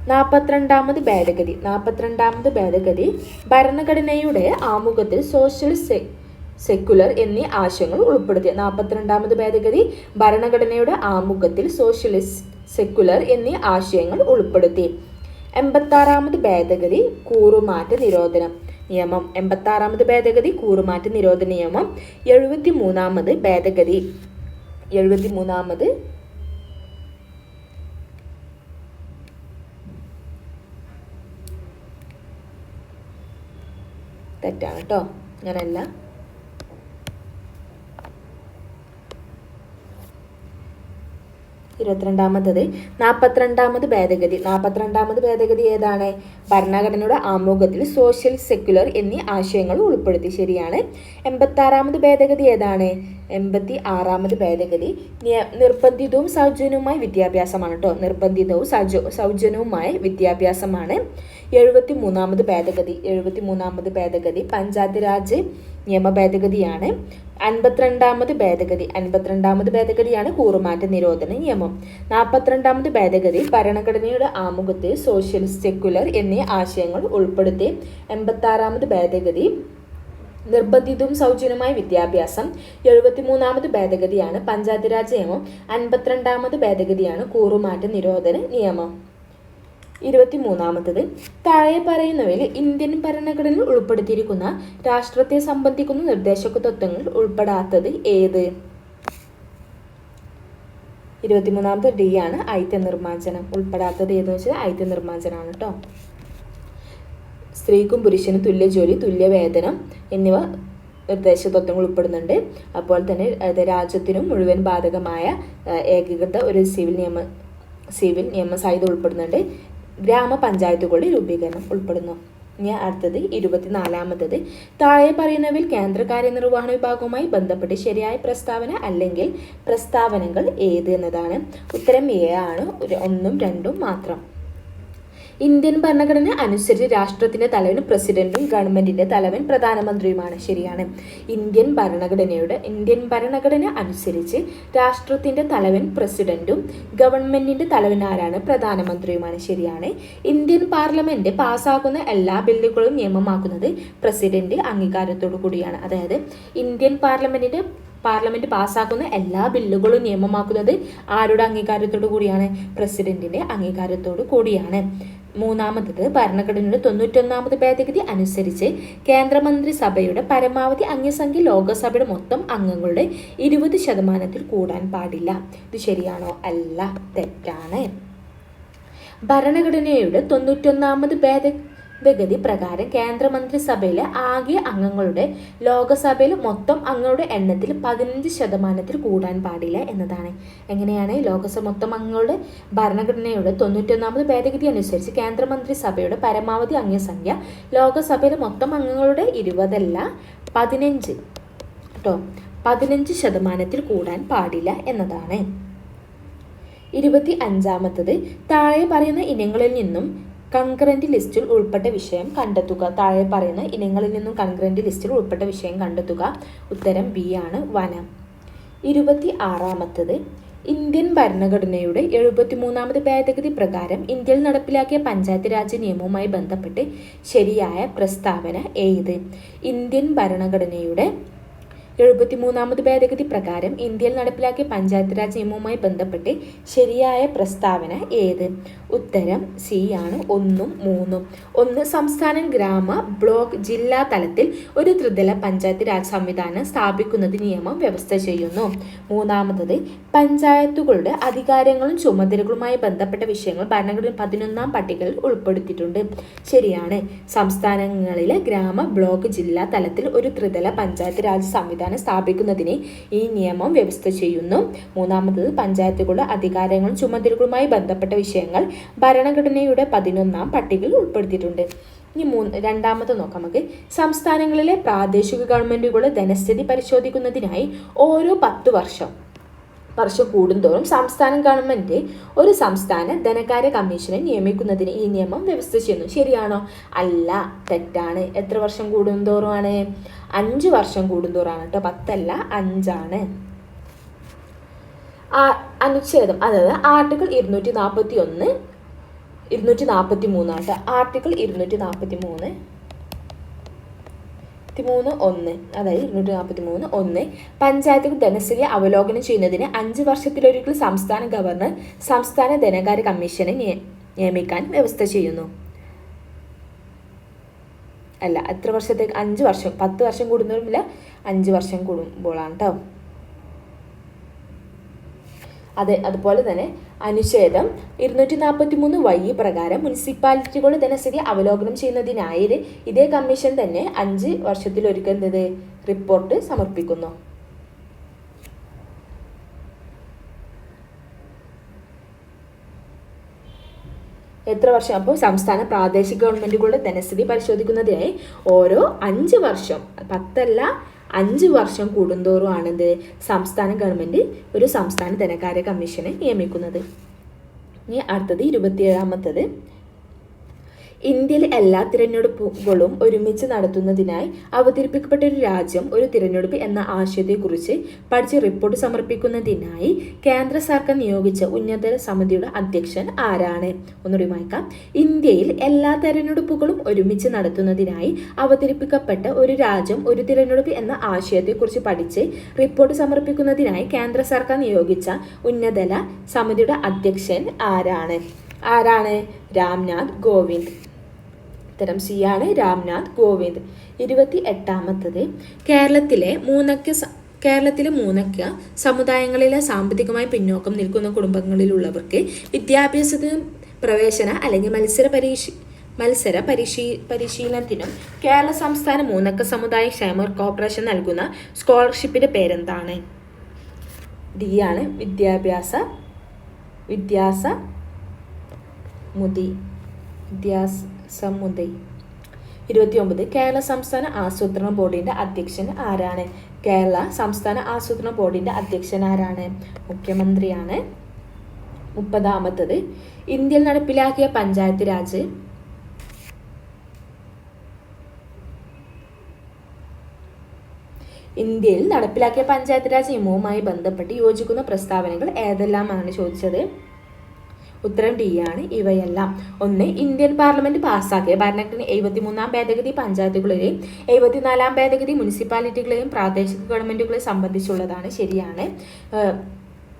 42ാമത് ഭേദഗതി ഭരണഘടനയുടെ ആമുഖത്തിൽ സോഷ്യലിസ്റ്റ്, സെക്യുലർ എന്നീ ആശയങ്ങൾ ഉൾപ്പെടുത്തി. 42ാമത് ഭേദഗതി ഭരണഘടനയുടെ ആമുഖത്തിൽ സോഷ്യലിസ്റ്റ്, സെക്യുലർ എന്നീ ആശയങ്ങൾ ഉൾപ്പെടുത്തി. 86ാമത് ഭേദഗതി കൂറുമാറ്റ നിരോധന നിയമം. 86ാമത് ഭേദഗതി കൂറുമാറ്റ നിരോധന നിയമം. 73ാമത് ഭേദഗതി തെറ്റാണ് കേട്ടോ, അങ്ങനല്ല. 42ാമത് ഭേദഗതി ഏതാണ്? ഭരണഘടനയുടെ ആമുഖത്തിൽ സോഷ്യൽ, സെക്യുലർ എന്നീ ആശയങ്ങൾ ഉൾപ്പെടുത്തി. ശരിയാണ്. 86ാമത് ഭേദഗതി ഏതാണ്? 86ാമത് ഭേദഗതി നിർബന്ധിതവും സൗജന്യവുമായ വിദ്യാഭ്യാസമാണ് കേട്ടോ. നിർബന്ധിതവും സൗജന്യവുമായ വിദ്യാഭ്യാസമാണ്. 73ാമത് ഭേദഗതി പഞ്ചായത്ത് രാജ് നിയമ ഭേദഗതിയാണ്. 52ാമത് ഭേദഗതിയാണ് കൂറുമാറ്റ നിരോധന നിയമം. 42ാമത് ഭേദഗതി ഭരണഘടനയുടെ ആമുഖത്തിൽ സോഷ്യലിസ്റ്റ്, സെക്യുലർ എന്നീ ആശയങ്ങൾ ഉൾപ്പെടുത്തി. 86ാമത് ഭേദഗതി നിർബന്ധിതവും സൗജന്യമായ വിദ്യാഭ്യാസം. 73ാമത് ഭേദഗതിയാണ് പഞ്ചായത്ത് രാജ് നിയമം. 52ാമത് ഭേദഗതിയാണ് കൂറുമാറ്റ നിരോധന നിയമം. 23ാമത് താഴെ പറയുന്നവയിൽ ഇന്ത്യൻ ഭരണഘടനയിൽ ഉൾപ്പെടുത്തിയിരിക്കുന്ന രാഷ്ട്രത്തെ സംബന്ധിക്കുന്ന നിർദ്ദേശക തത്വങ്ങൾ ഉൾപ്പെടാത്തത് ഏത്? 23ാമത് ഡി ആണ്, ഐക്യ നിർമ്മാർജ്ജനം. ഉൾപ്പെടാത്തത് ഏതെന്ന് വെച്ചാൽ ഐക്യ നിർമ്മാർജ്ജനമാണ് കേട്ടോ. സ്ത്രീക്കും പുരുഷനും തുല്യ ജോലി, തുല്യ വേതനം എന്നിവ നിർദ്ദേശക തത്വങ്ങൾ ഉൾപ്പെടുന്നുണ്ട്. അപ്പോൾ തന്നെ രാജ്യത്തിനും മുഴുവൻ ബാധകമായ ഏകീകൃത ഒരു സിവിൽ നിയമസംഹിത ഉൾപ്പെടുന്നുണ്ട്. ഗ്രാമപഞ്ചായത്തുകളുടെ രൂപീകരണം ഉൾപ്പെടുന്നു. ഇനി അടുത്തത് 24ാമത് താഴെ പറയുന്നവയിൽ കേന്ദ്ര കാര്യനിർവഹണ വിഭാഗവുമായി ബന്ധപ്പെട്ട് ശരിയായ പ്രസ്താവന അല്ലെങ്കിൽ പ്രസ്താവനകൾ ഏത് എന്നതാണ്. ഉത്തരം എ ആണ്, 1ഉം 2ഉം മാത്രം. ഇന്ത്യൻ ഭരണഘടന അനുസരിച്ച് രാഷ്ട്രത്തിന്റെ തലവൻ പ്രസിഡന്റും ഗവൺമെന്റിന്റെ തലവൻ പ്രധാനമന്ത്രിയുമാണ്. ശരിയാണ്. ഇന്ത്യൻ ഭരണഘടന അനുസരിച്ച് രാഷ്ട്രത്തിന്റെ തലവൻ പ്രസിഡന്റും ഗവൺമെന്റിന്റെ തലവൻ ആരാണ്? പ്രധാനമന്ത്രിയുമാണ്. ശരിയാണ്. ഇന്ത്യൻ പാർലമെന്റ് പാസ്സാക്കുന്ന എല്ലാ ബില്ലുകളും നിയമമാക്കുന്നത് പ്രസിഡന്റ് അംഗീകാരത്തോടു കൂടിയാണ്. അതായത് ഇന്ത്യൻ പാർലമെന്റ് പാസ്സാക്കുന്ന എല്ലാ ബില്ലുകളും നിയമമാക്കുന്നത് ആരുടെ അംഗീകാരത്തോടു കൂടിയാണ്? പ്രസിഡന്റിന്റെ അംഗീകാരത്തോടു കൂടിയാണ്. 3ാമത് ഭരണഘടനയുടെ 91ാമത് ഭേദഗതി അനുസരിച്ച് കേന്ദ്രമന്ത്രിസഭയുടെ പരമാവധി അംഗസംഖ്യ ലോകസഭയുടെ മൊത്തം അംഗങ്ങളുടെ 20% കൂടാൻ പാടില്ല. ഇത് ശരിയാണോ? അല്ല, തെറ്റാണ്. ഭരണഘടനയുടെ 91ാമത് ഭേദഗതി പ്രകാരം കേന്ദ്രമന്ത്രിസഭയിലെ ആകെ അംഗങ്ങളുടെ ലോകസഭയിലെ മൊത്തം അംഗങ്ങളുടെ എണ്ണത്തിൽ 15% കൂടാൻ പാടില്ല എന്നതാണ്. എങ്ങനെയാണ്? ലോകസഭ മൊത്തം അംഗങ്ങളുടെ ഭരണഘടനയുടെ 91ാമത് ഭേദഗതി അനുസരിച്ച് കേന്ദ്രമന്ത്രിസഭയുടെ പരമാവധി അംഗസംഖ്യ ലോകസഭയിലെ മൊത്തം അംഗങ്ങളുടെ 20 അല്ല 15 കേട്ടോ, 15% കൂടാൻ പാടില്ല എന്നതാണ്. 25ാമത് താഴെ പറയുന്ന ഇനങ്ങളിൽ നിന്നും കൺകറന്റ് ലിസ്റ്റിൽ ഉൾപ്പെട്ട വിഷയം കണ്ടെത്തുക. താഴെ പറയുന്ന ഇനങ്ങളിൽ നിന്നും കൺകറന്റ് ലിസ്റ്റിൽ ഉൾപ്പെട്ട വിഷയം കണ്ടെത്തുക. ഉത്തരം ബി ആണ്, വനം. 26ാമത് ഇന്ത്യൻ ഭരണഘടനയുടെ 73ാമത് ഭേദഗതി പ്രകാരം ഇന്ത്യയിൽ നടപ്പിലാക്കിയ പഞ്ചായത്ത് രാജ് നിയമവുമായി ബന്ധപ്പെട്ട് ശരിയായ പ്രസ്താവന ഏത്? ഇന്ത്യൻ ഭരണഘടനയുടെ 73ാമത് ഭേദഗതി പ്രകാരം ഇന്ത്യയിൽ നടപ്പിലാക്കിയ പഞ്ചായത്ത് രാജ് നിയമവുമായി ബന്ധപ്പെട്ട് ശരിയായ പ്രസ്താവന ഏത്? ഉത്തരം സി ആണ്, 1ഉം 3ഉം. 1 സംസ്ഥാനം, ഗ്രാമ, ബ്ലോക്ക്, ജില്ലാ തലത്തിൽ ഒരു ത്രിതല പഞ്ചായത്ത് രാജ് സംവിധാനം സ്ഥാപിക്കുന്നത് നിയമം വ്യവസ്ഥ ചെയ്യുന്നു. 3ാമത് പഞ്ചായത്തുകളുടെ അധികാരങ്ങളും ചുമതലകളുമായി ബന്ധപ്പെട്ട വിഷയങ്ങൾ ഭരണഘടന 11ാം പട്ടികയിൽ ഉൾപ്പെടുത്തിയിട്ടുണ്ട്. ശരിയാണ്. സംസ്ഥാനങ്ങളിലെ ഗ്രാമ, ബ്ലോക്ക്, ജില്ലാ തലത്തിൽ ഒരു ത്രിതല പഞ്ചായത്ത് രാജ് സംവിധാനം സ്ഥാപിക്കുന്നതിന് ഈ നിയമം വ്യവസ്ഥ ചെയ്യുന്നു. 3ാമത് പഞ്ചായത്തുകളുടെ അധികാരങ്ങളും ചുമതലകളുമായി ബന്ധപ്പെട്ട വിഷയങ്ങൾ ഭരണഘടനയുടെ 11ാം പട്ടികയിൽ ഉൾപ്പെടുത്തിയിട്ടുണ്ട്. ഇനി 2ാമത് നോക്കാം നമുക്ക്. സംസ്ഥാനങ്ങളിലെ പ്രാദേശിക ഗവൺമെന്റുകളുടെ ധനസ്ഥിതി പരിശോധിക്കുന്നതിനായി ഓരോ 10 വർഷം കൂടുന്തോറും സംസ്ഥാന ഗവൺമെന്റ് ഒരു സംസ്ഥാന ധനകാര്യ കമ്മീഷനെ നിയമിക്കുന്നതിന് ഈ നിയമം വ്യവസ്ഥ ചെയ്യുന്നു. ശരിയാണോ? അല്ല, തെറ്റാണ്. എത്ര വർഷം കൂടുന്തോറുമാണ്? 5 വർഷം കൂടുന്തോറാണ് കേട്ടോ, 10 അല്ല 5 അനുച്ഛേദം, അതായത് ആർട്ടിക്കിൾ 241 243 ആട്ടോ. ആർട്ടിക്കിൾ 243 1, അതായത് 243 പഞ്ചായത്തുകൾ ധനസ്ഥിതി അവലോകനം ചെയ്യുന്നതിന് 5 വർഷത്തിലൊരിക്കൽ സംസ്ഥാന ഗവർണർ സംസ്ഥാന ധനകാര്യ കമ്മീഷനെ നിയമിക്കാൻ വ്യവസ്ഥ ചെയ്യുന്നു. അല്ല, എത്ര വർഷത്തേക്ക്? 5 വർഷം. 10 വർഷം കൂടുന്നതുമില്ല, 5 വർഷം കൂടുമ്പോഴാണ് കേട്ടോ. അതുപോലെ തന്നെ അനുച്ഛേദം 243 പ്രകാരം മുനിസിപ്പാലിറ്റികളുടെ ധനസ്ഥിതി അവലോകനം ചെയ്യുന്നതിനായി ഇതേ കമ്മീഷൻ തന്നെ 5 വർഷത്തിലൊരിക്കൽ റിപ്പോർട്ട് സമർപ്പിക്കുന്നു. എത്ര വർഷം? അപ്പോൾ സംസ്ഥാന പ്രാദേശിക ഗവൺമെന്റുകളുടെ ധനസ്ഥിതി പരിശോധിക്കുന്നതിനായി ഓരോ 5 വർഷം, 10 അല്ല 5 വർഷം കൂടുന്തോറും ആണെന്ത് സംസ്ഥാന ഗവൺമെൻറ് ഒരു സംസ്ഥാന ധനകാര്യ കമ്മീഷനെ നിയമിക്കുന്നത്. ഇനി അടുത്തത് 27ാമത്തത്, ഇന്ത്യയിൽ എല്ലാ തിരഞ്ഞെടുപ്പുകളും ഒരുമിച്ച് നടത്തുന്നതിനായി അവതരിപ്പിക്കപ്പെട്ട ഒരു രാജ്യം ഒരു തിരഞ്ഞെടുപ്പ് എന്ന ആശയത്തെക്കുറിച്ച് പഠിച്ച് റിപ്പോർട്ട് സമർപ്പിക്കുന്നതിനായി കേന്ദ്ര സർക്കാർ നിയോഗിച്ച ഉന്നതതല സമിതിയുടെ അധ്യക്ഷൻ ആരാണ്? ഒന്നുകൂടി വായിക്കാം. ഇന്ത്യയിൽ എല്ലാ തിരഞ്ഞെടുപ്പുകളും ഒരുമിച്ച് നടത്തുന്നതിനായി അവതരിപ്പിക്കപ്പെട്ട ഒരു രാജ്യം ഒരു തിരഞ്ഞെടുപ്പ് എന്ന ആശയത്തെക്കുറിച്ച് പഠിച്ച് റിപ്പോർട്ട് സമർപ്പിക്കുന്നതിനായി കേന്ദ്ര സർക്കാർ നിയോഗിച്ച ഉന്നതതല സമിതിയുടെ അധ്യക്ഷൻ ആരാണ്? രാംനാഥ് കോവിന്ദ്. ഉത്തരം സി ആണ്, രാംനാഥ് കോവിന്ദ്. 28ാമത്തത്, കേരളത്തിലെ മൂന്നക്ക സമുദായങ്ങളിലെ സാമ്പത്തികമായി പിന്നോക്കം നിൽക്കുന്ന കുടുംബങ്ങളിലുള്ളവർക്ക് വിദ്യാഭ്യാസത്തിനും പ്രവേശന അല്ലെങ്കിൽ മത്സര പരിശീലനത്തിനും കേരള സംസ്ഥാന മൂന്നക്ക സമുദായ ക്ഷേമ കോർപ്പറേഷൻ നൽകുന്ന സ്കോളർഷിപ്പിന്റെ പേരെന്താണ്? ഡി ആണ്, വിദ്യാസമുദി. 29, കേരള സംസ്ഥാന ആസൂത്രണ ബോർഡിന്റെ അധ്യക്ഷൻ ആരാണ്? കേരള സംസ്ഥാന ആസൂത്രണ ബോർഡിന്റെ അധ്യക്ഷൻ ആരാണ്? മുഖ്യമന്ത്രിയാണ്. 30ാമത്തത്, ഇന്ത്യയിൽ നടപ്പിലാക്കിയ പഞ്ചായത്ത് രാജ് നിയമവുമായി ബന്ധപ്പെട്ട് യോജിക്കുന്ന പ്രസ്താവനകൾ ഏതെല്ലാമാണ് ചോദിച്ചത്? ഉത്തരം ഡി ആണ്, ഇവയെല്ലാം. 1, ഇന്ത്യൻ പാർലമെന്റ് പാസ്സാക്കിയ ഭരണഘടന 73ാം ഭേദഗതി പഞ്ചായത്തുകളെയും 74ാം ഭേദഗതി മുനിസിപ്പാലിറ്റികളെയും പ്രാദേശിക ഗവൺമെന്റുകളെയും സംബന്ധിച്ചുള്ളതാണ്, ശരിയാണ്.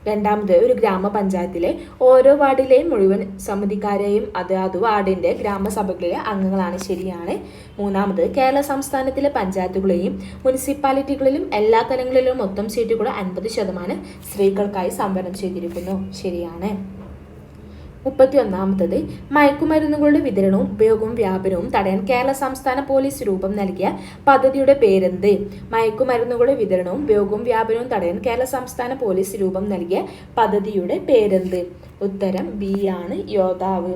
2, ഒരു ഗ്രാമപഞ്ചായത്തിലെ ഓരോ വാർഡിലെയും മുഴുവൻ സമിതിക്കാരെയും അത് വാർഡിന്റെ ഗ്രാമസഭകളിലെ അംഗങ്ങളാണ്, ശരിയാണ്. 3, കേരള സംസ്ഥാനത്തിലെ പഞ്ചായത്തുകളെയും മുനിസിപ്പാലിറ്റികളിലും എല്ലാ തലങ്ങളിലും മൊത്തം സീറ്റുകൾ 50% സ്ത്രീകൾക്കായി സംവരണം ചെയ്തിരിക്കുന്നു, ശരിയാണ്. 31ാമത്തത്, മയക്കുമരുന്നുകളുടെ വിതരണവും ഉപയോഗവും വ്യാപനവും തടയാൻ കേരള സംസ്ഥാന പോലീസ് രൂപം നൽകിയ പദ്ധതിയുടെ പേരെന്ത്? മയക്കുമരുന്നുകളുടെ വിതരണവും ഉപയോഗവും വ്യാപനവും തടയാൻ കേരള സംസ്ഥാന പോലീസ് രൂപം നൽകിയ പദ്ധതിയുടെ പേരെന്ത്? ഉത്തരം ബി ആണ്, യോദ്ധാവ്.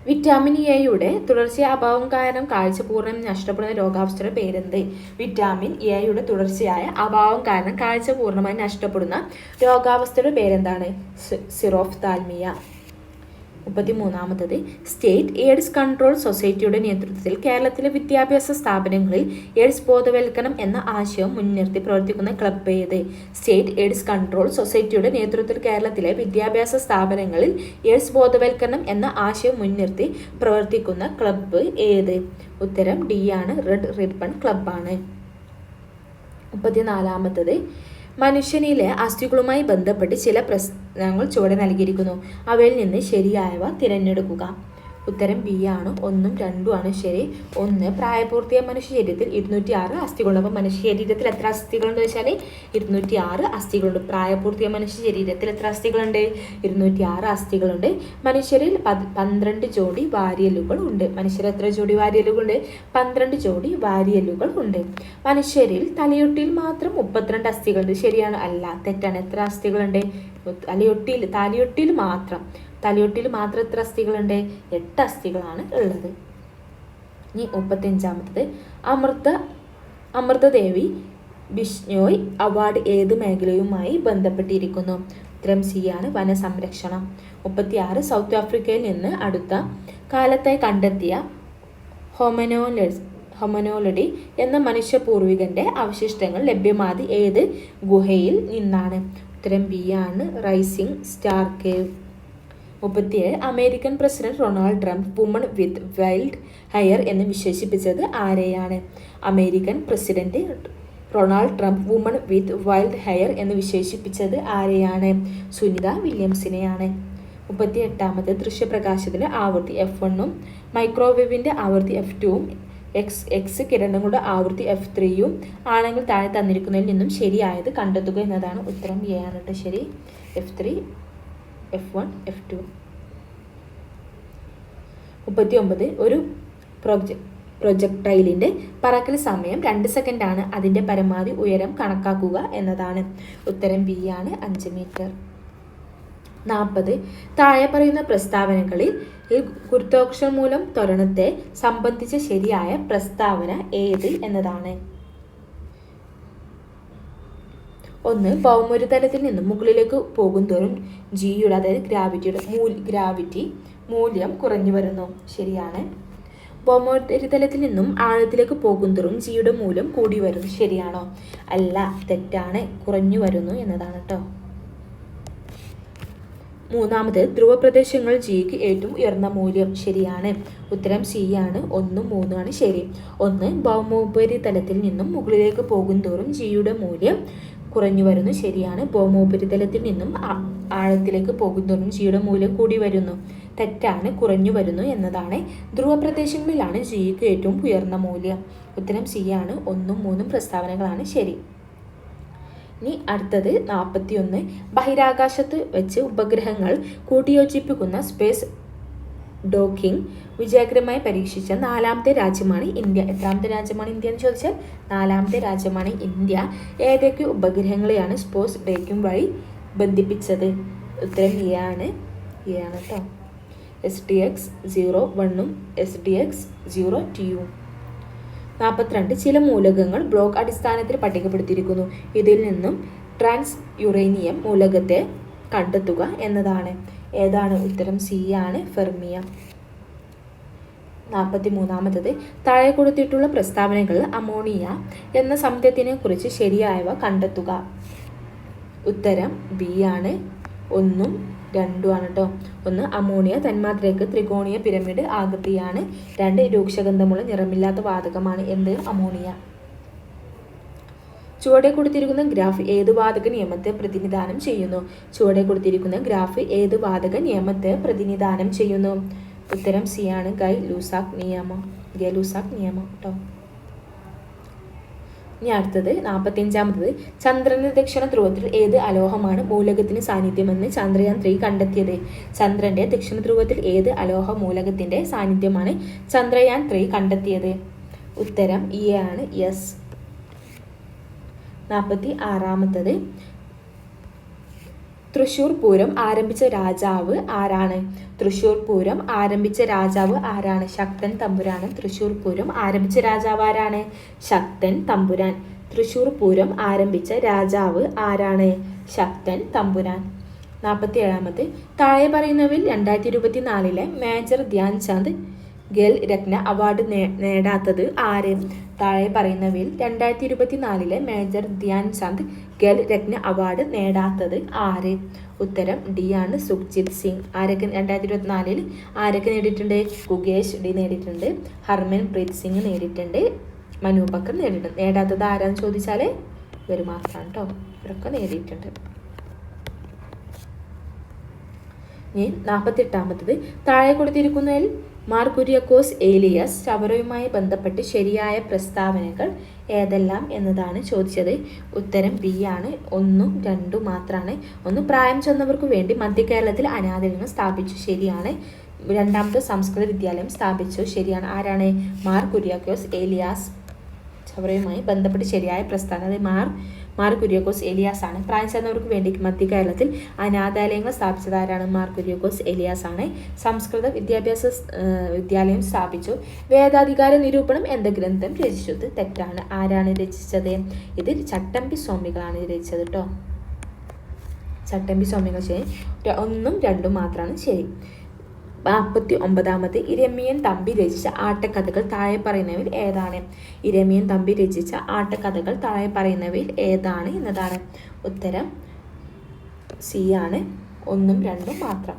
വിറ്റാമിൻ എയുടെ തുടർച്ചയായ അഭാവം കാരണം കാഴ്ച പൂർണ്ണമായും നഷ്ടപ്പെടുന്ന രോഗാവസ്ഥയുടെ പേരെന്ത്? വിറ്റാമിൻ എയുടെ തുടർച്ചയായ അഭാവം കാരണം കാഴ്ച പൂർണ്ണമായും നഷ്ടപ്പെടുന്ന രോഗാവസ്ഥയുടെ പേരെന്താണ്? സിറോഫ്താൽമിയ. 33ാമത്തത്, സ്റ്റേറ്റ് എയ്ഡ്സ് കൺട്രോൾ സൊസൈറ്റിയുടെ നേതൃത്വത്തിൽ കേരളത്തിലെ വിദ്യാഭ്യാസ സ്ഥാപനങ്ങളിൽ എയ്ഡ്സ് ബോധവൽക്കരണം എന്ന ആശയം മുൻനിർത്തി പ്രവർത്തിക്കുന്ന ക്ലബ്ബ് ഏത്? സ്റ്റേറ്റ് എയ്ഡ്സ് കൺട്രോൾ സൊസൈറ്റിയുടെ നേതൃത്വത്തിൽ കേരളത്തിലെ വിദ്യാഭ്യാസ സ്ഥാപനങ്ങളിൽ എയ്ഡ്സ് ബോധവൽക്കരണം എന്ന ആശയം മുൻനിർത്തി പ്രവർത്തിക്കുന്ന ക്ലബ്ബ് ഏത്? ഉത്തരം ഡി ആണ്, റെഡ് റിബൺ ക്ലബ്ബാണ്. 34ാമത്തത്, മനുഷ്യനിലെ അസ്ഥികളുമായി ബന്ധപ്പെട്ട് ചില പ്രശ്നങ്ങൾ ചുവടെ നൽകിയിരിക്കുന്നു. അവയിൽ നിന്ന് ശരിയായവ തിരഞ്ഞെടുക്കുക. ഉത്തരം ബി ആണ്, 1ഉം 2ഉം ആണ് ശരി. 1, പ്രായപൂർത്തിയായ മനുഷ്യ ശരീരത്തിൽ 206 അസ്ഥികളുണ്ട്. അപ്പോൾ മനുഷ്യ ശരീരത്തിൽ എത്ര അസ്ഥികളുണ്ട് വെച്ചാൽ 206 അസ്ഥികളുണ്ട്. പ്രായപൂർത്തിയായ മനുഷ്യ ശരീരത്തിൽ എത്ര അസ്ഥികളുണ്ട്? 206 അസ്ഥികളുണ്ട്. മനുഷ്യരിൽ 12 ജോഡി വാരിയലുകൾ ഉണ്ട്. മനുഷ്യർ എത്ര ജോഡി വാരിയലുകളുണ്ട്? 12 ജോഡി വാരിയലുകൾ ഉണ്ട്. മനുഷ്യരിൽ തലയൊട്ടിയിൽ മാത്രം 32 അസ്ഥികളുണ്ട്. ശരിയാണ്? അല്ല, തെറ്റാണ്. എത്ര അസ്ഥികളുണ്ട്? തലയൊട്ടിയിൽ മാത്രം എത്ര അസ്ഥികളുണ്ട്? 8 അസ്ഥികളാണ് ഉള്ളത്. ഇനി 35ാമത്തത്, അമൃതദേവി ബിഷ്ണോയ് അവാർഡ് ഏത് മേഖലയുമായി ബന്ധപ്പെട്ടിരിക്കുന്നു? ഉത്തരം സി ആണ്, വനസംരക്ഷണം. 36, സൗത്ത് ആഫ്രിക്കയിൽ നിന്ന് അടുത്ത കാലത്തായി കണ്ടെത്തിയ ഹൊമനോലഡി എന്ന മനുഷ്യ പൂർവികന്റെ അവശിഷ്ടങ്ങൾ ലഭ്യമായത് ഏത് ഗുഹയിൽ നിന്നാണ്? ഉത്തരം ബി ആണ്, rising star cave. 37 American president Ronald Trump woman with wild hair എന്ന് വിശേഷിപ്പിച്ചത് ആരെയാണ്? American president Ronald Trump woman with wild hair എന്ന് വിശേഷിപ്പിച്ചത് ആരെയാണ്? സുനിത വില്യംസിനെയാണ്. 38 ദൃശ്യപ്രകാശത്തിന്റെ ആവൃത്തി F1 മൈക്രോവേവിന്റെ ആവൃത്തി F2 എക്സ് കിരണങ്ങളുടെ ആവൃത്തി F3 ആണെങ്കിൽ താഴെ തന്നിരിക്കുന്നതിൽ നിന്നും ശരിയായത് കണ്ടെത്തുക എന്നതാണ്. ഉത്തരം എ ആണ് കേട്ടോ ശരി. F3, F1, F2. 39 ഒരു പ്രൊജക്ടൈലിന്റെ പറക്കൽ സമയം 2 സെക്കൻഡാണ്. അതിന്റെ പരമാവധി ഉയരം കണക്കാക്കുക എന്നതാണ്. ഉത്തരം ബി ആണ്, 5 മീറ്റർ. 40 താഴെ പറയുന്ന പ്രസ്താവനകളിൽ ഗുരുത്വാകർഷണം മൂലം ത്വരണത്തെ സംബന്ധിച്ച ശരിയായ പ്രസ്താവന ഏത് എന്നതാണ്. 1 ഭൗമോപരിതലത്തിൽ നിന്നും മുകളിലേക്ക് പോകുന്തോറും ജിയുടെ അതായത് ഗ്രാവിറ്റി മൂല്യം കുറഞ്ഞു വരുന്നു. ശരിയാണ്. ഭൗമോപരിതലത്തിൽ നിന്നും ആഴത്തിലേക്ക് പോകുന്തോറും ജിയുടെ മൂല്യം കൂടി വരുന്നു. ശരിയാണോ? അല്ല, തെറ്റാണ്. കുറഞ്ഞു വരുന്നു എന്നതാണ് കേട്ടോ. 3 ധ്രുവപ്രദേശങ്ങൾ ജിക്ക് ഏറ്റവും ഉയർന്ന മൂല്യം. ശരിയാണ്. ഉത്തരം സി ആണ്, 1, 3 ആണ് ശരി. 1 ഭൗമോപരിതലത്തിൽ നിന്നും മുകളിലേക്ക് പോകുന്തോറും ജിയുടെ മൂല്യം കുറഞ്ഞു വരുന്നു. ശരിയാണ്. ഭൗമോപരിതലത്തിൽ നിന്നും ആഴത്തിലേക്ക് പോകുന്തോറും ജിയുടെ മൂല്യം കൂടി വരുന്നു. തെറ്റാണ്, കുറഞ്ഞു വരുന്നു എന്നതാണ്. ധ്രുവപ്രദേശങ്ങളിലാണ് ജിക്ക് ഏറ്റവും ഉയർന്ന മൂല്യം. ഉത്തരം സി ആണ്, 1, 3 പ്രസ്താവനകളാണ് ശരി. ഇനി അടുത്തത് 41 ബഹിരാകാശത്ത് വെച്ച് ഉപഗ്രഹങ്ങൾ കൂട്ടിയോജിപ്പിക്കുന്ന സ്പേസ് ഡോക്കിംഗ് വിജയകരമായി പരീക്ഷിച്ച 4ാമത്തെ രാജ്യമാണ് ഇന്ത്യ. എത്രാമത്തെ രാജ്യമാണ് ഇന്ത്യ എന്ന് ചോദിച്ചാൽ 4ാമത്തെ രാജ്യമാണ് ഇന്ത്യ. ഏതൊക്കെ ഉപഗ്രഹങ്ങളെയാണ് സ്പേസ് ഡോക്കിംഗ് വഴി ബന്ധിപ്പിച്ചത്? ഉത്തരം എ ആണ് കേട്ടോ. SDX-01 SDX-02. 42 ചില മൂലകങ്ങൾ ബ്ലോക്ക് അടിസ്ഥാനത്തിൽ പട്ടികപ്പെടുത്തിയിരിക്കുന്നു. ഇതിൽ നിന്നും ട്രാൻസ് യുറേനിയം മൂലകത്തെ കണ്ടെത്തുക എന്നതാണ്. ഏതാണ്? ഉത്തരം സി ആണ്, ഫെർമിയ. 43 താഴെ കൊടുത്തിട്ടുള്ള പ്രസ്താവനകൾ അമോണിയ എന്ന സംയുക്തത്തിനെ കുറിച്ച് ശരിയായവ കണ്ടെത്തുക. ഉത്തരം ബി ആണ്, 1, 2 ആണ് കേട്ടോ. 1 അമോണിയ തന്മാത്രയ്ക്ക് ത്രികോണീയ പിരമിഡ് ആകൃതിയാണ്. 2 രൂക്ഷഗന്ധമുള്ള നിറമില്ലാത്ത വാതകമാണ്. എന്ത്? അമോണിയ. ചുവടെ കൊടുത്തിരിക്കുന്ന ഗ്രാഫ് ഏത് വാതക നിയമത്തെ പ്രതിനിധാനം ചെയ്യുന്നു? ചുവടെ കൊടുത്തിരിക്കുന്ന ഗ്രാഫ് ഏത് വാതക നിയമത്തെ പ്രതിനിധാനം ചെയ്യുന്നു? ഉത്തരം സി ആണ്, ഗൈ-ലൂസാക്ക് നിയമം കേട്ടോ. ഇനി അടുത്തത് 45 ചന്ദ്രന്റെ ദക്ഷിണ ധ്രുവത്തിൽ ഏത് അലോഹമാണ് മൂലകത്തിന് സാന്നിധ്യമെന്ന് ചന്ദ്രയാൻ 3 കണ്ടെത്തിയത്? ചന്ദ്രന്റെ ദക്ഷിണ ധ്രുവത്തിൽ ഏത് അലോഹ മൂലകത്തിന്റെ സാന്നിധ്യമാണ് ചന്ദ്രയാൻ 3 കണ്ടെത്തിയത്? ഉത്തരം എ ആണ്, യെസ്. 46 തൃശൂർ പൂരം ആരംഭിച്ച രാജാവ് ആരാണ്? തൃശൂർ പൂരം ആരംഭിച്ച രാജാവ് ആരാണ്? ശക്തൻ തമ്പുരാൻ. തൃശൂർ പൂരം ആരംഭിച്ച രാജാവ് ആരാണ്? ശക്തൻ തമ്പുരാൻ. തൃശൂർ പൂരം ആരംഭിച്ച രാജാവ് ആരാണ്? ശക്തൻ തമ്പുരാൻ. 47 താഴെ പറയുന്നവയിൽ 2024 മേജർ ധ്യാൻ ചന്ദ് ഖേൽ രത്ന അവാർഡ് നേടാത്തത് ആര്? താഴെ പറയുന്നവയിൽ 2024 മേജർ ധ്യാൻ ചന്ദ് ഖേൽ രത്ന അവാർഡ് നേടാത്തത് ആര്? ഉത്തരം ഡി ആണ്, സുഖ്ജിത് സിംഗ്. ആരൊക്കെ 2024 ആരൊക്കെ നേടിയിട്ടുണ്ട്? ഗുകേഷ് ഡി നേടിയിട്ടുണ്ട്, ഹർമൻ പ്രീത് സിംഗ് നേടിയിട്ടുണ്ട്, മനു ബക്കർ നേടിയിട്ടുണ്ട്. നേടാത്തത് ആരാന്ന് ചോദിച്ചാൽ ഇവർ മാത്രമാണ് കേട്ടോ. ഇവരൊക്കെ നേടിയിട്ടുണ്ട്. ഇനി 48 താഴെ കൊടുത്തിരിക്കുന്നതിൽ മാർ കുര്യാക്കോസ് ഏലിയാസ് ചവറയുമായി ബന്ധപ്പെട്ട് ശരിയായ പ്രസ്താവനകൾ ഏതെല്ലാം എന്നതാണ് ചോദിച്ചത്. ഉത്തരം ബി ആണ്, 1, 2 മാത്രമാണ്. 1 പ്രായം ചെന്നവർക്ക് വേണ്ടി മധ്യ കേരളത്തിൽ അനാഥാലയം സ്ഥാപിച്ചു. ശരിയാണ്. 2ാമത്തെ സംസ്കൃത വിദ്യാലയം സ്ഥാപിച്ചു. ശരിയാണ്. ആരാണ്? മാർ കുര്യാക്കോസ് ഏലിയാസ്. ചവറയുമായി ബന്ധപ്പെട്ട് ശരിയായ പ്രസ്താവന മാർ കുര്യാക്കോസ് ഏലിയാസ് ആണ്. പ്രായം ചെന്നവർക്ക് വേണ്ടി മധ്യ കേരളത്തിൽ അനാഥാലയങ്ങൾ സ്ഥാപിച്ചത് ആരാണ്? മാർ കുര്യാക്കോസ് ഏലിയാസ് ആണ്. സംസ്കൃത വിദ്യാലയം സ്ഥാപിച്ചു. വേദാധികാര നിരൂപണം എന്ന ഗ്രന്ഥം രചിച്ചത് തെറ്റാണ്. ആരാണ് രചിച്ചത്? ഇത് ചട്ടമ്പി സ്വാമികളാണ് രചിച്ചത് കേട്ടോ. ചട്ടമ്പി സ്വാമികൾ ശരി. 1, 2 മാത്രമാണ് ശരി. 49 ഇരമിയൻ തമ്പി രചിച്ച ആട്ടക്കഥകൾ താഴെ പറയുന്നവയിൽ ഏതാണ്? ഇരമിയൻ തമ്പി രചിച്ച ആട്ടക്കഥകൾ താഴെ പറയുന്നവയിൽ ഏതാണ് എന്നതാണ് ഉത്തരം. സി ആണ്, 1ഉം 2ഉം മാത്രം.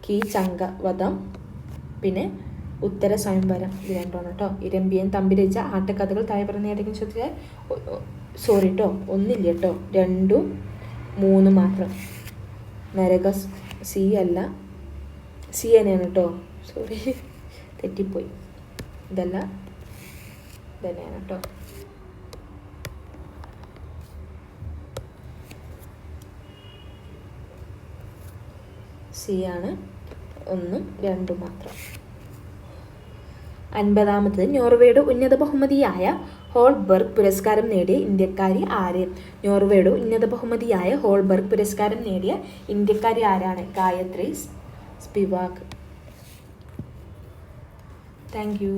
കീചകവധം പിന്നെ ഉത്തര സ്വയംവരം, ഇത് രണ്ടാണ് കേട്ടോ. ഇരമ്പിയൻ തമ്പി രചിച്ച ആട്ടക്കഥകൾ താഴെ പറയുന്ന ഏതെങ്കിലും ചോദിച്ചാൽ സോറി കേട്ടോ, 1ഇല്ല കേട്ടോ, 2ഉം 3 മാത്രം. നരക സി അല്ല, സി തന്നെയാണ് കേട്ടോ, സോറി തെറ്റിപ്പോയി, ഇതല്ല, ഇതന്നെയാണ് കേട്ടോ. സി ആണ്, 1ഉം 2ഉം മാത്രം. 50 നോർവേയുടെ ഉന്നത ബഹുമതിയായ ഹോൾബർഗ് പുരസ്കാരം നേടിയ ഇന്ത്യക്കാരി ആര്? നോർവേയുടെ ഉന്നത ബഹുമതിയായ ഹോൾബർഗ് പുരസ്കാരം നേടിയ ഇന്ത്യക്കാരി ആരാണ്? ഗായത്രി സ്പിവാക്. Thank you.